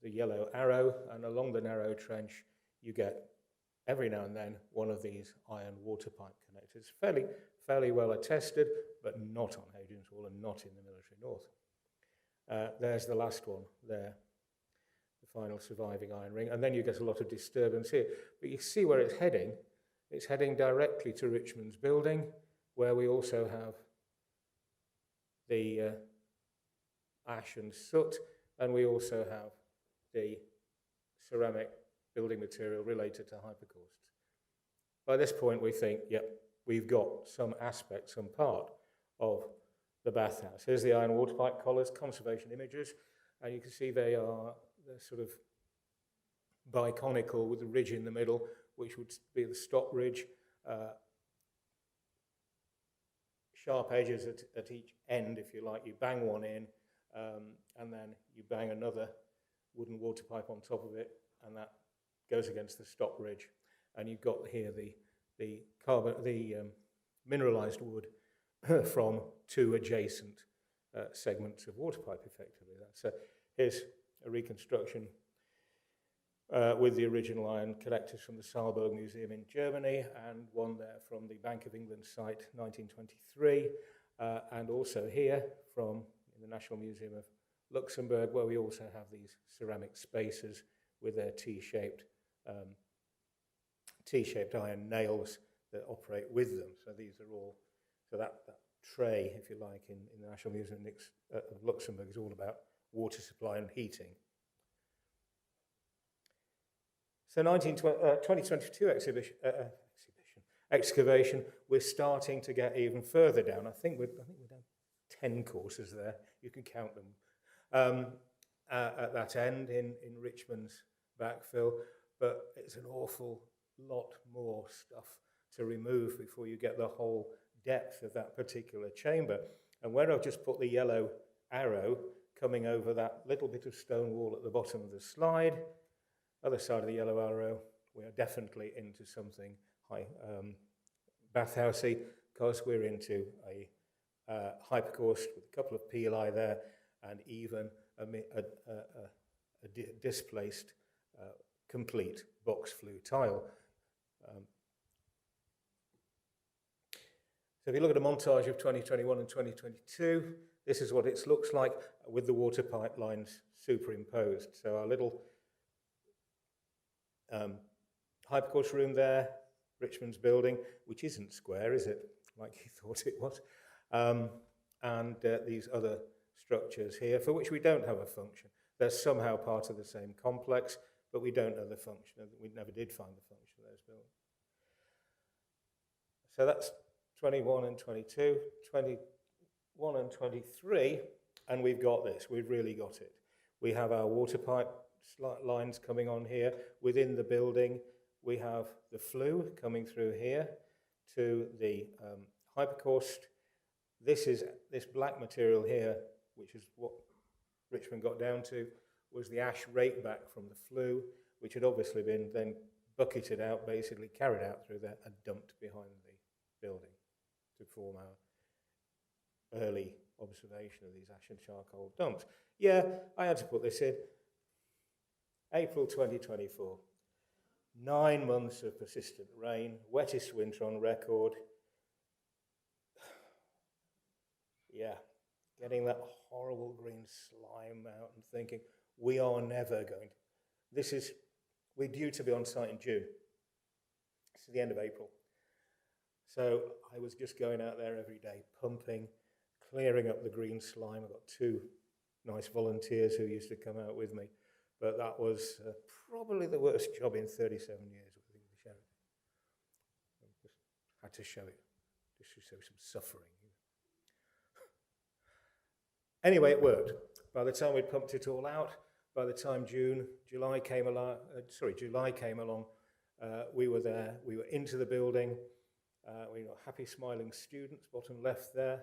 B: yellow arrow, and along the narrow trench you get every now and then one of these iron water pipe connectors. Fairly well attested, but not on Hadrian's Wall and not in the military north. There's the last one there, the final surviving iron ring, and then you get a lot of disturbance here. But you see where it's heading. It's heading directly to Richmond's building, where we also have the ash and soot, and we also have the ceramic building material related to hypocausts. By this point, we think, yep, we've got some aspect, some part of the bathhouse. Here's the iron water pipe collars, conservation images, and you can see they're sort of biconical with a ridge in the middle, which would be the stop ridge. Sharp edges at each end, if you like. You bang one in, and then you bang another wooden water pipe on top of it, and that goes against the stop ridge. And you've got here the mineralized wood from 2 adjacent segments of water pipe, effectively. So here's a reconstruction with the original iron collectors from the Saalburg Museum in Germany, and one there from the Bank of England site, 1923, and also here from the National Museum of Luxembourg, where we also have these ceramic spaces with their T-shaped iron nails that operate with them. So these are all, so that tray, if you like, in the National Museum of Luxembourg is all about water supply and heating. So 2022 excavation, we're starting to get even further down. I think we're down 10 courses there. You can count them at that end in Richmond's backfill, but it's an awful lot more stuff to remove before you get the whole depth of that particular chamber. And where I've just put the yellow arrow coming over that little bit of stone wall at the bottom of the slide, other side of the yellow arrow, we are definitely into something bathhousey, because we're into a hypocaust with a couple of pili there, and even a displaced complete box flue tile. So if you look at a montage of 2021 and 2022, this is what it looks like with the water pipelines superimposed. So our little hypocaust room there, Richmond's building, which isn't square, is it? Like you thought it was. And these other structures here, for which we don't have a function. They're somehow part of the same complex, but we don't know the function. We never did find the function of those buildings. So that's 21 and 22, 21 and 23, and we've got this. We've really got it. We have our water pipe slight lines coming on here. Within the building, we have the flue coming through here to the hypocaust. This black material here, which is what Richmond got down to, was the ash rake back from the flue, which had obviously been then bucketed out, basically carried out through there and dumped behind the building to form our early observation of these ash and charcoal dumps. Yeah, I had to put this in. April 2024. 9 months of persistent rain, wettest winter on record. Yeah, getting that horrible green slime out and thinking, we are never going to. We're due to be on site in June. It's the end of April. So I was just going out there every day, pumping, clearing up the green slime. I've got 2 nice volunteers who used to come out with me. But that was probably the worst job in 37 years with the English Heritage. I just had to show it, just to show some suffering. Anyway, it worked. By the time we'd pumped it all out, by the time July came along, we were there. We were into the building. We got happy, smiling students, bottom left there.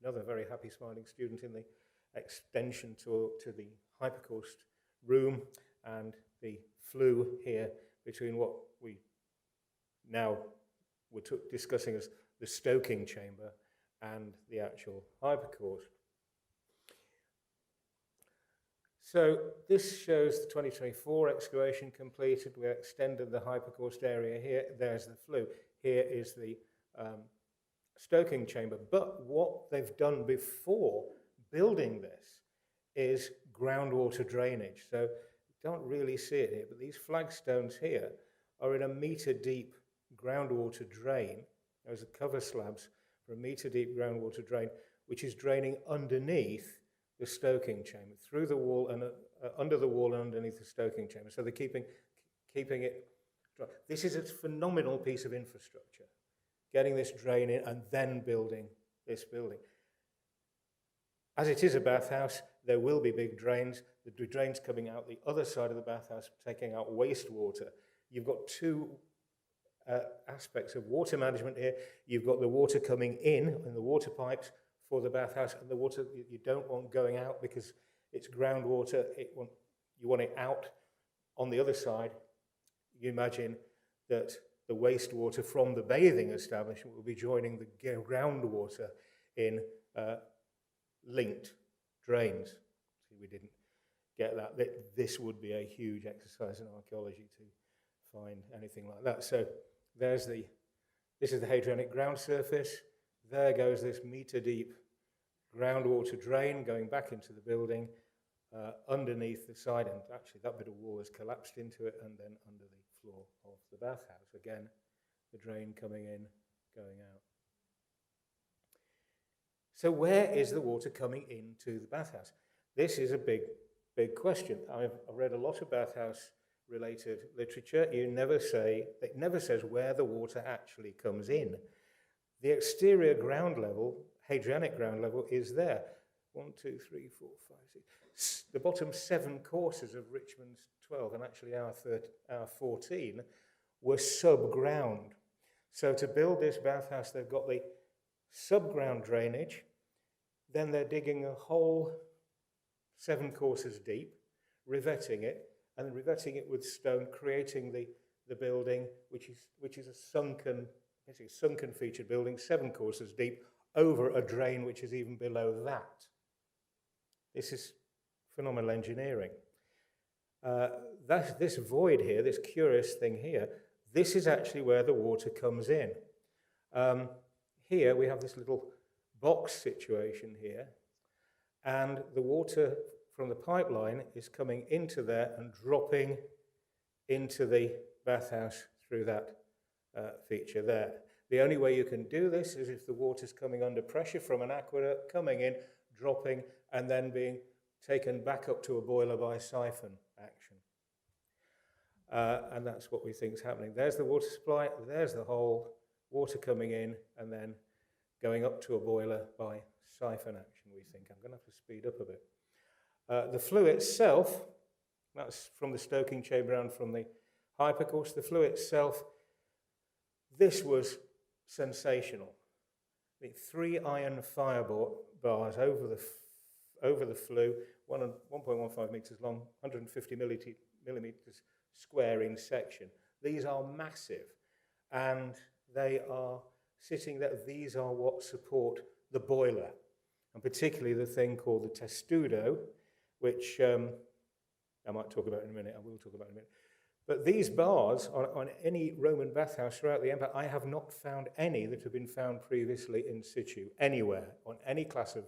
B: Another very happy, smiling student in the extension to the hypocaust room, and the flue here between what we now were discussing as the stoking chamber and the actual hypocaust. So this shows the 2024 excavation completed. We extended the hypocaust area here. There's the flue. Here is the stoking chamber. But what they've done before building this is groundwater drainage. So you don't really see it here, but these flagstones here are in a metre deep groundwater drain. Those are cover slabs for a metre deep groundwater drain, which is draining underneath the stoking chamber, through the wall and under the wall and underneath the stoking chamber. So they're keeping it dry. This is a phenomenal piece of infrastructure, getting this drain in and then building this building. As it is a bathhouse, there will be big drains. The drains coming out the other side of the bathhouse, taking out wastewater. You've got 2 aspects of water management here. You've got the water coming in the water pipes for the bathhouse, and the water you don't want going out because it's groundwater. You want it out on the other side. You imagine that the wastewater from the bathing establishment will be joining the groundwater in linked drains. See, we didn't get that. This would be a huge exercise in archaeology to find anything like that. So this is the Hadrianic ground surface. There goes this metre deep groundwater drain going back into the building underneath the side, and actually that bit of wall has collapsed into it, and then under the floor of the bathhouse. Again, the drain coming in, going out. So where is the water coming into the bathhouse? This is a big question. I've read a lot of bathhouse-related literature. It never says where the water actually comes in. The exterior ground level, Hadrianic ground level, is there. 1, 2, 3, 4, 5, 6. The bottom 7 courses of Richmond's 12, and actually our 14, were subground. So to build this bathhouse, they've got the subground drainage. Then they're digging a hole 7 courses deep, revetting it, and revetting it with stone, creating the building, which is a sunken featured building, 7 courses deep, over a drain which is even below that. This is phenomenal engineering. This void here, this curious thing here, this is actually where the water comes in. Here we have this little box situation here, and the water from the pipeline is coming into there and dropping into the bathhouse through that feature there. The only way you can do this is if the water's coming under pressure from an aqueduct, coming in, dropping, and then being taken back up to a boiler by siphon action. And that's what we think is happening. There's the water supply, there's the hole, water coming in, and then going up to a boiler by siphon action, we think. I'm going to have to speed up a bit. The flue itself, That's from the stoking chamber and from the hypercourse. The flue itself, this was sensational. The 3 iron fire bars over the flue, 1.15 metres long, 150 millimetres square in section. These are massive, and they are sitting there. These are what support the boiler, and particularly the thing called the testudo, which I might talk about in a minute. I will talk about in a minute. But these bars on any Roman bathhouse throughout the empire, I have not found any that have been found previously in situ anywhere, on any class of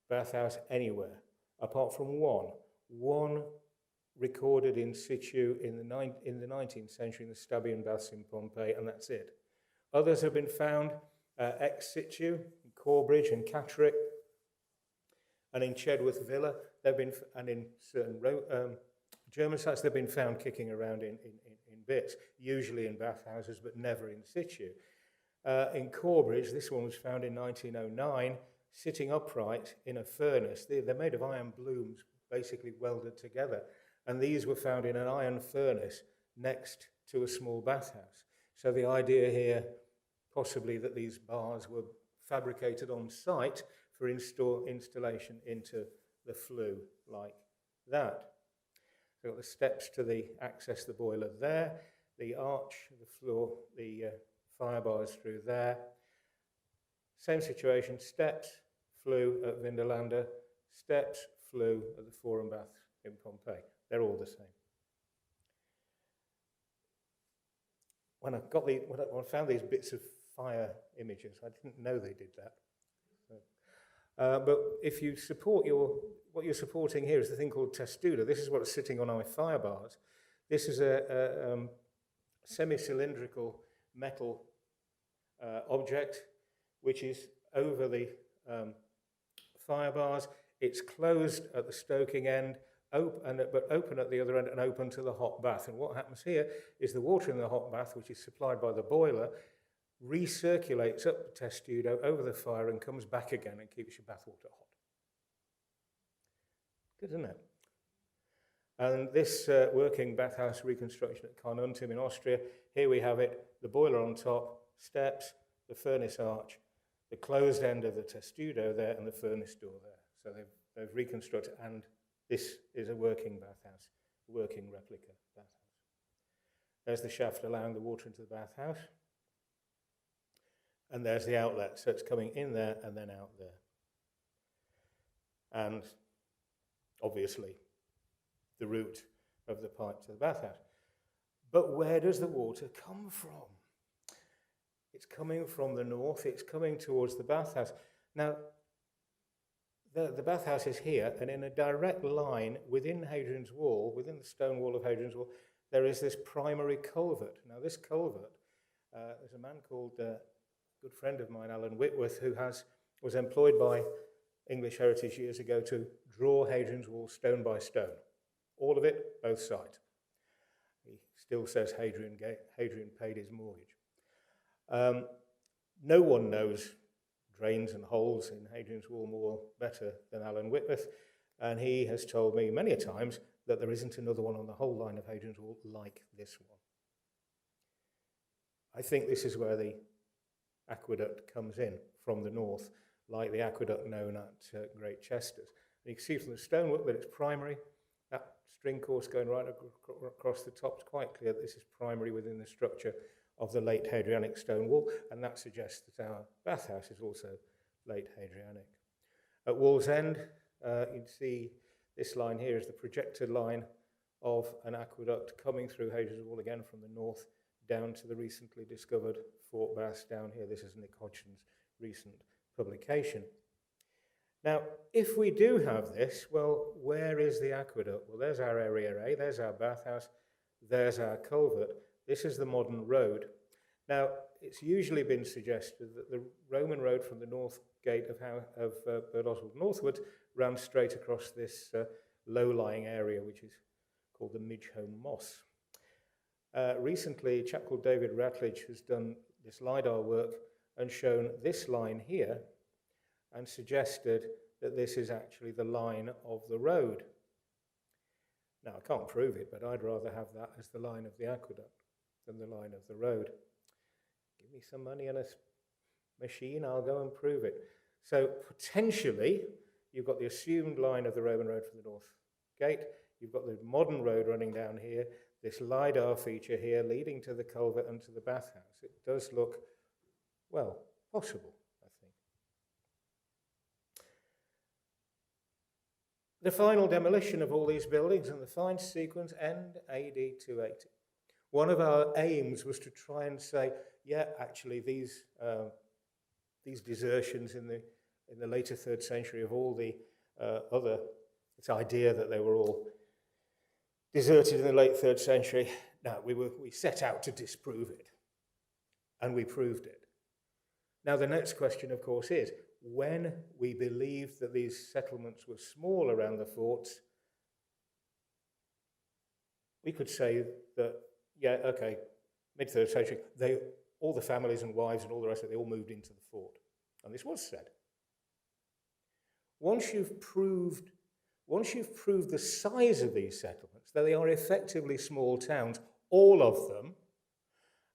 B: bathhouse anywhere, apart from one recorded in situ in the 19th century in the Stabian baths in Pompeii, and that's it. Others have been found ex situ in Corbridge and Catterick, and in Chedworth Villa. And in certain German sites, they've been found kicking around in bits, usually in bathhouses, but never in situ. In Corbridge, this one was found in 1909, sitting upright in a furnace. They're made of iron blooms, basically welded together. And these were found in an iron furnace next to a small bathhouse. So the idea here, possibly that these bars were fabricated on site for installation into the flue like that. So got the steps to access the boiler there, the arch, the floor, the fire bars through there. Same situation, steps, flue at Vindolanda, steps, flue at the Forum Bath in Pompeii. They're all the same. When I found these bits of fire images, I didn't know they did that. But if you support what you're supporting here is the thing called testudo. This is what's sitting on our fire bars. This is a semi-cylindrical metal object which is over the fire bars. It's closed at the stoking end, but open at the other end and open to the hot bath. And what happens here is the water in the hot bath, which is supplied by the boiler, recirculates up the testudo over the fire and comes back again and keeps your bathwater hot. Good, isn't it? And this working bathhouse reconstruction at Carnuntum in Austria, here we have it, the boiler on top, steps, the furnace arch, the closed end of the testudo there, and the furnace door there. So they've reconstructed, and this is a working bathhouse, a working replica bathhouse. There's the shaft allowing the water into the bathhouse. And there's the outlet, so it's coming in there and then out there. And obviously, the route of the pipe to the bathhouse. But where does the water come from? It's coming from the north, it's coming towards the bathhouse. Now, the bathhouse is here, and in a direct line within Hadrian's Wall, within the stone wall of Hadrian's Wall, there is this primary culvert. Now, this culvert, there's a man called... good friend of mine, Alan Whitworth, who was employed by English Heritage years ago to draw Hadrian's Wall stone by stone. All of it, both sides. He still says Hadrian paid his mortgage. No one knows drains and holes in Hadrian's Wall more better than Alan Whitworth, and he has told me many a times that there isn't another one on the whole line of Hadrian's Wall like this one. I think this is where the aqueduct comes in from the north, like the aqueduct known at Great Chesters. And you can see from the stonework that it's primary. That string course going right across the top is quite clear that this is primary within the structure of the late Hadrianic stone wall, and that suggests that our bathhouse is also late Hadrianic. At Wall's End, you can see this line here is the projected line of an aqueduct coming through Hadrian's Wall again from the north down to the recently discovered Fort Bass down here. This is Nick Hodgson's recent publication. Now, if we do have this, well, where is the aqueduct? Well, there's our area A, there's our bathhouse, there's our culvert. This is the modern road. Now, it's usually been suggested that the Roman road from the north gate of Birdoswald northward ran straight across this low-lying area, which is called the Midgehome Moss. Recently, a chap called David Ratledge has done this LiDAR work and shown this line here and suggested that this is actually the line of the road. Now, I can't prove it, but I'd rather have that as the line of the aqueduct than the line of the road. Give me some money and a machine, I'll go and prove it. So potentially, you've got the assumed line of the Roman road from the north gate. You've got the modern road running down here, this LiDAR feature here leading to the culvert and to the bathhouse. It does look, well, possible, I think. The final demolition of all these buildings and the fine sequence end AD 280. One of our aims was to try and say, yeah, actually these desertions in the later 3rd century of all the this idea that they were all deserted in the late 3rd century. No, we set out to disprove it, and we proved it. Now the next question, of course, is when we believed that these settlements were small around the forts, we could say that, yeah, okay, mid-3rd century, all the families and wives and all the rest of it, they all moved into the fort. And this was said. Once you've proved the size of these settlements, that they are effectively small towns, all of them,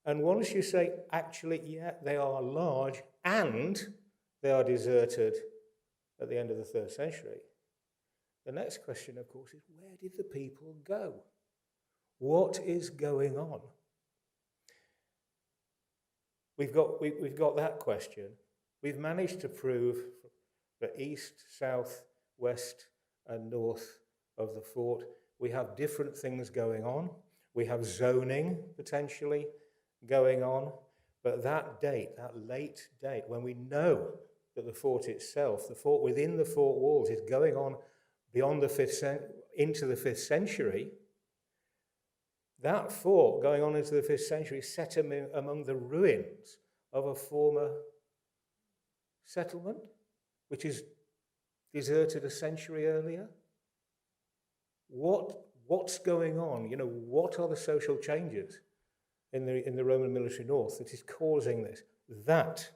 B: and once you say, actually, yeah, they are large and they are deserted at the end of the 3rd century, the next question, of course, is where did the people go? What is going on? We've got that question. We've managed to prove the east, south, west, and north of the fort. We have different things going on. We have zoning, potentially, going on. But that date, that late date, when we know that the fort itself, the fort within the fort walls, is going on beyond the 5th into the 5th century, that fort going on into the 5th century is set among the ruins of a former settlement, which is deserted a century earlier. What's going on? You know, what are the social changes in the Roman military north that is causing this? That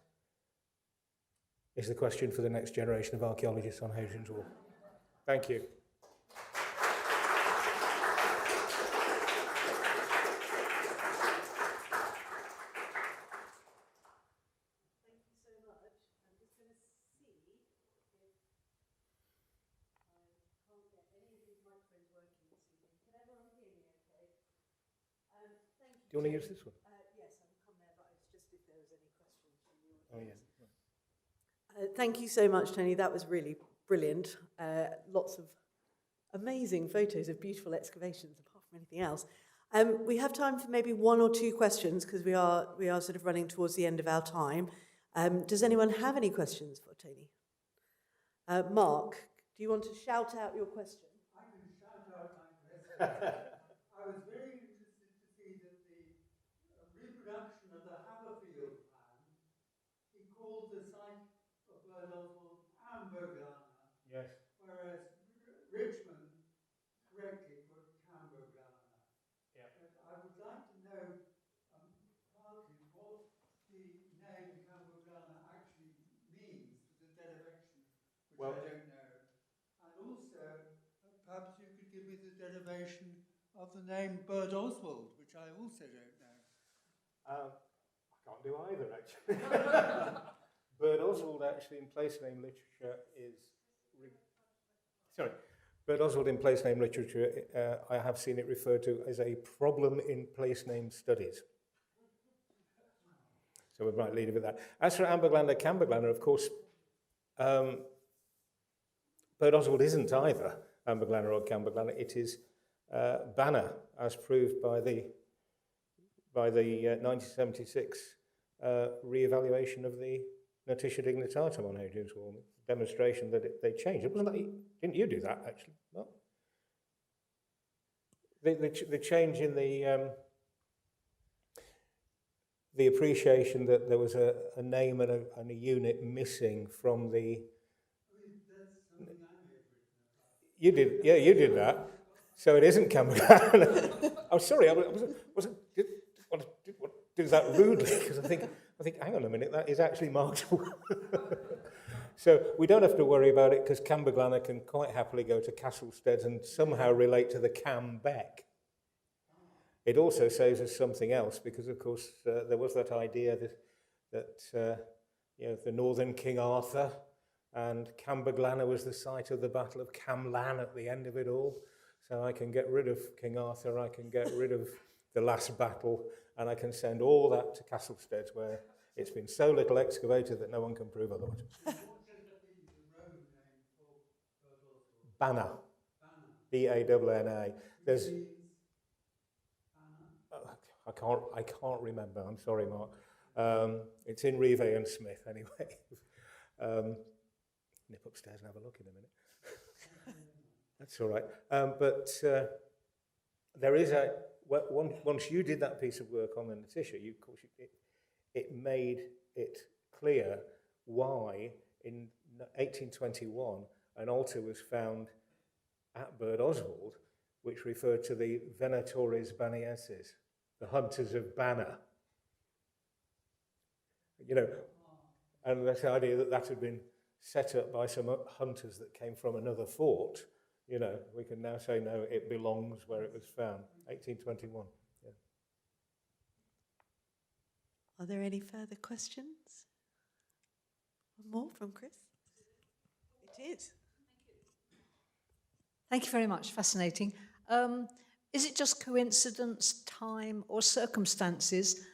B: is the question for the next generation of archaeologists on Hadrian's Wall. Thank you. Do you want to use this one?
A: Yes, I will come there, but it's just if there was any questions from the audience.
B: Oh, yeah.
A: Thank you so much, Tony. That was really brilliant. Lots of amazing photos of beautiful excavations, apart from anything else. We have time for maybe 1 or 2 questions because we are sort of running towards the end of our time. Does anyone have any questions for Tony? Mark, do you want to shout out your question?
C: I can shout out my question. I was very interested to see that the reproduction of the Haberfield plan, he called the site of Birdoswald Amberglana,
B: Yes.
C: whereas Richmond correctly put Camberglana.
B: Yeah.
C: But I would like to know partly what the name Camberglana actually means for the derivation, which I don't know. And also, perhaps you could give me the derivation of the name Birdoswald, which I also don't know.
B: I can't do either, actually. Birdoswald, actually, in place name literature is... Birdoswald in place name literature, I have seen it referred to as a problem in place name studies. So we might leave it with that. As for Amberglana, Camberglana, of course, Birdoswald isn't either Amberglana or Camberglana. It is Banner, as proved by the 1976 re-evaluation of the Notitia Dignitatum on Hadrian's Wall. Demonstration that they changed. It wasn't like didn't you do that actually? No. The change in the appreciation that there was a name and a unit missing from the.
C: That's something I may have written about.
B: You did, yeah, you did that. So it isn't Camberglana. I'm sorry, I did that rudely because I think. Hang on a minute, that is actually marked. So we don't have to worry about it because Camberglanna can quite happily go to Castlestead and somehow relate to the Cam Beck. It also saves us something else because, of course, there was that idea that the northern King Arthur and Camberglanna was the site of the Battle of Camlan at the end of it all. So I can get rid of King Arthur, I can get rid of the last battle, and I can send all that to Castlestead, where it's been so little excavated that no one can prove otherwise. Banna. B-A-N-N-A. There's... I can't remember. I'm sorry, Mark. It's in Rive and Smith, anyway. Nip upstairs and have a look in a minute. That's all right. But there is once you did that piece of work on the Natisha, it made it clear why in 1821 an altar was found at Birdoswald, which referred to the Venatores Banieses, the hunters of Banner. And that idea that had been set up by some hunters that came from another fort, we can now say, no, it belongs where it was found, 1821. Yeah.
A: Are there any further questions? One more from Chris? It is.
D: Thank you very much. Fascinating. Is it just coincidence, time, or circumstances?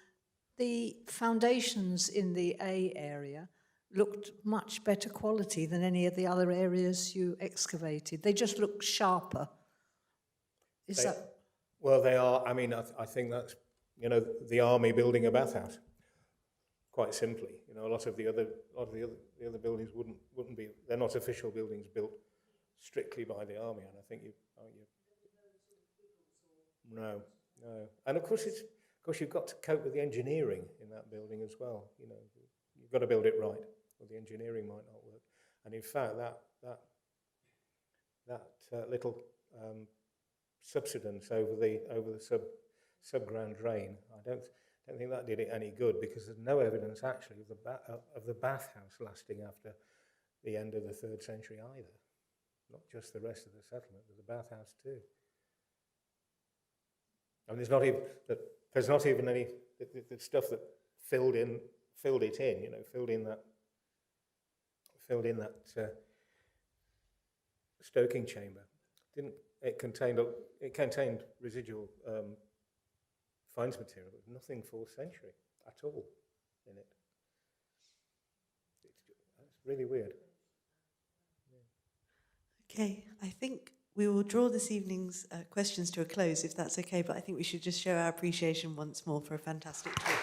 D: The foundations in the A area looked much better quality than any of the other areas you excavated. They just look sharper.
B: Well, they are. I mean, I think that's, the army building a bathhouse. Quite simply, a lot of the other buildings wouldn't be. They're not official buildings built strictly by the army, and I think no, and of course you've got to cope with the engineering in that building as well. You've got to build it right, or the engineering might not work. And in fact, that little subsidence over the subground drain, I don't think that did it any good, because there's no evidence actually of the bathhouse lasting after the end of the 3rd century either. Not just the rest of the settlement, but the bathhouse too. I mean, there's not even any the stuff that filled in that stoking chamber. It contained residual finds material, but nothing 4th century at all in it. It's really weird.
A: Okay, I think we will draw this evening's questions to a close, if that's okay, but I think we should just show our appreciation once more for a fantastic talk.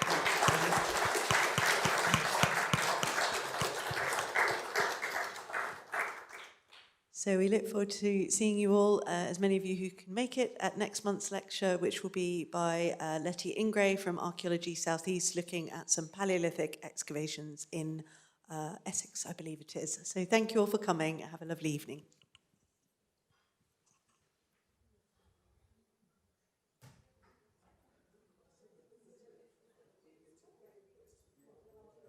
A: So we look forward to seeing you all, as many of you who can make it, at next month's lecture, which will be by Letty Ingray from Archaeology South East, looking at some Paleolithic excavations in Essex, I believe it is. So thank you all for coming. Have a lovely evening.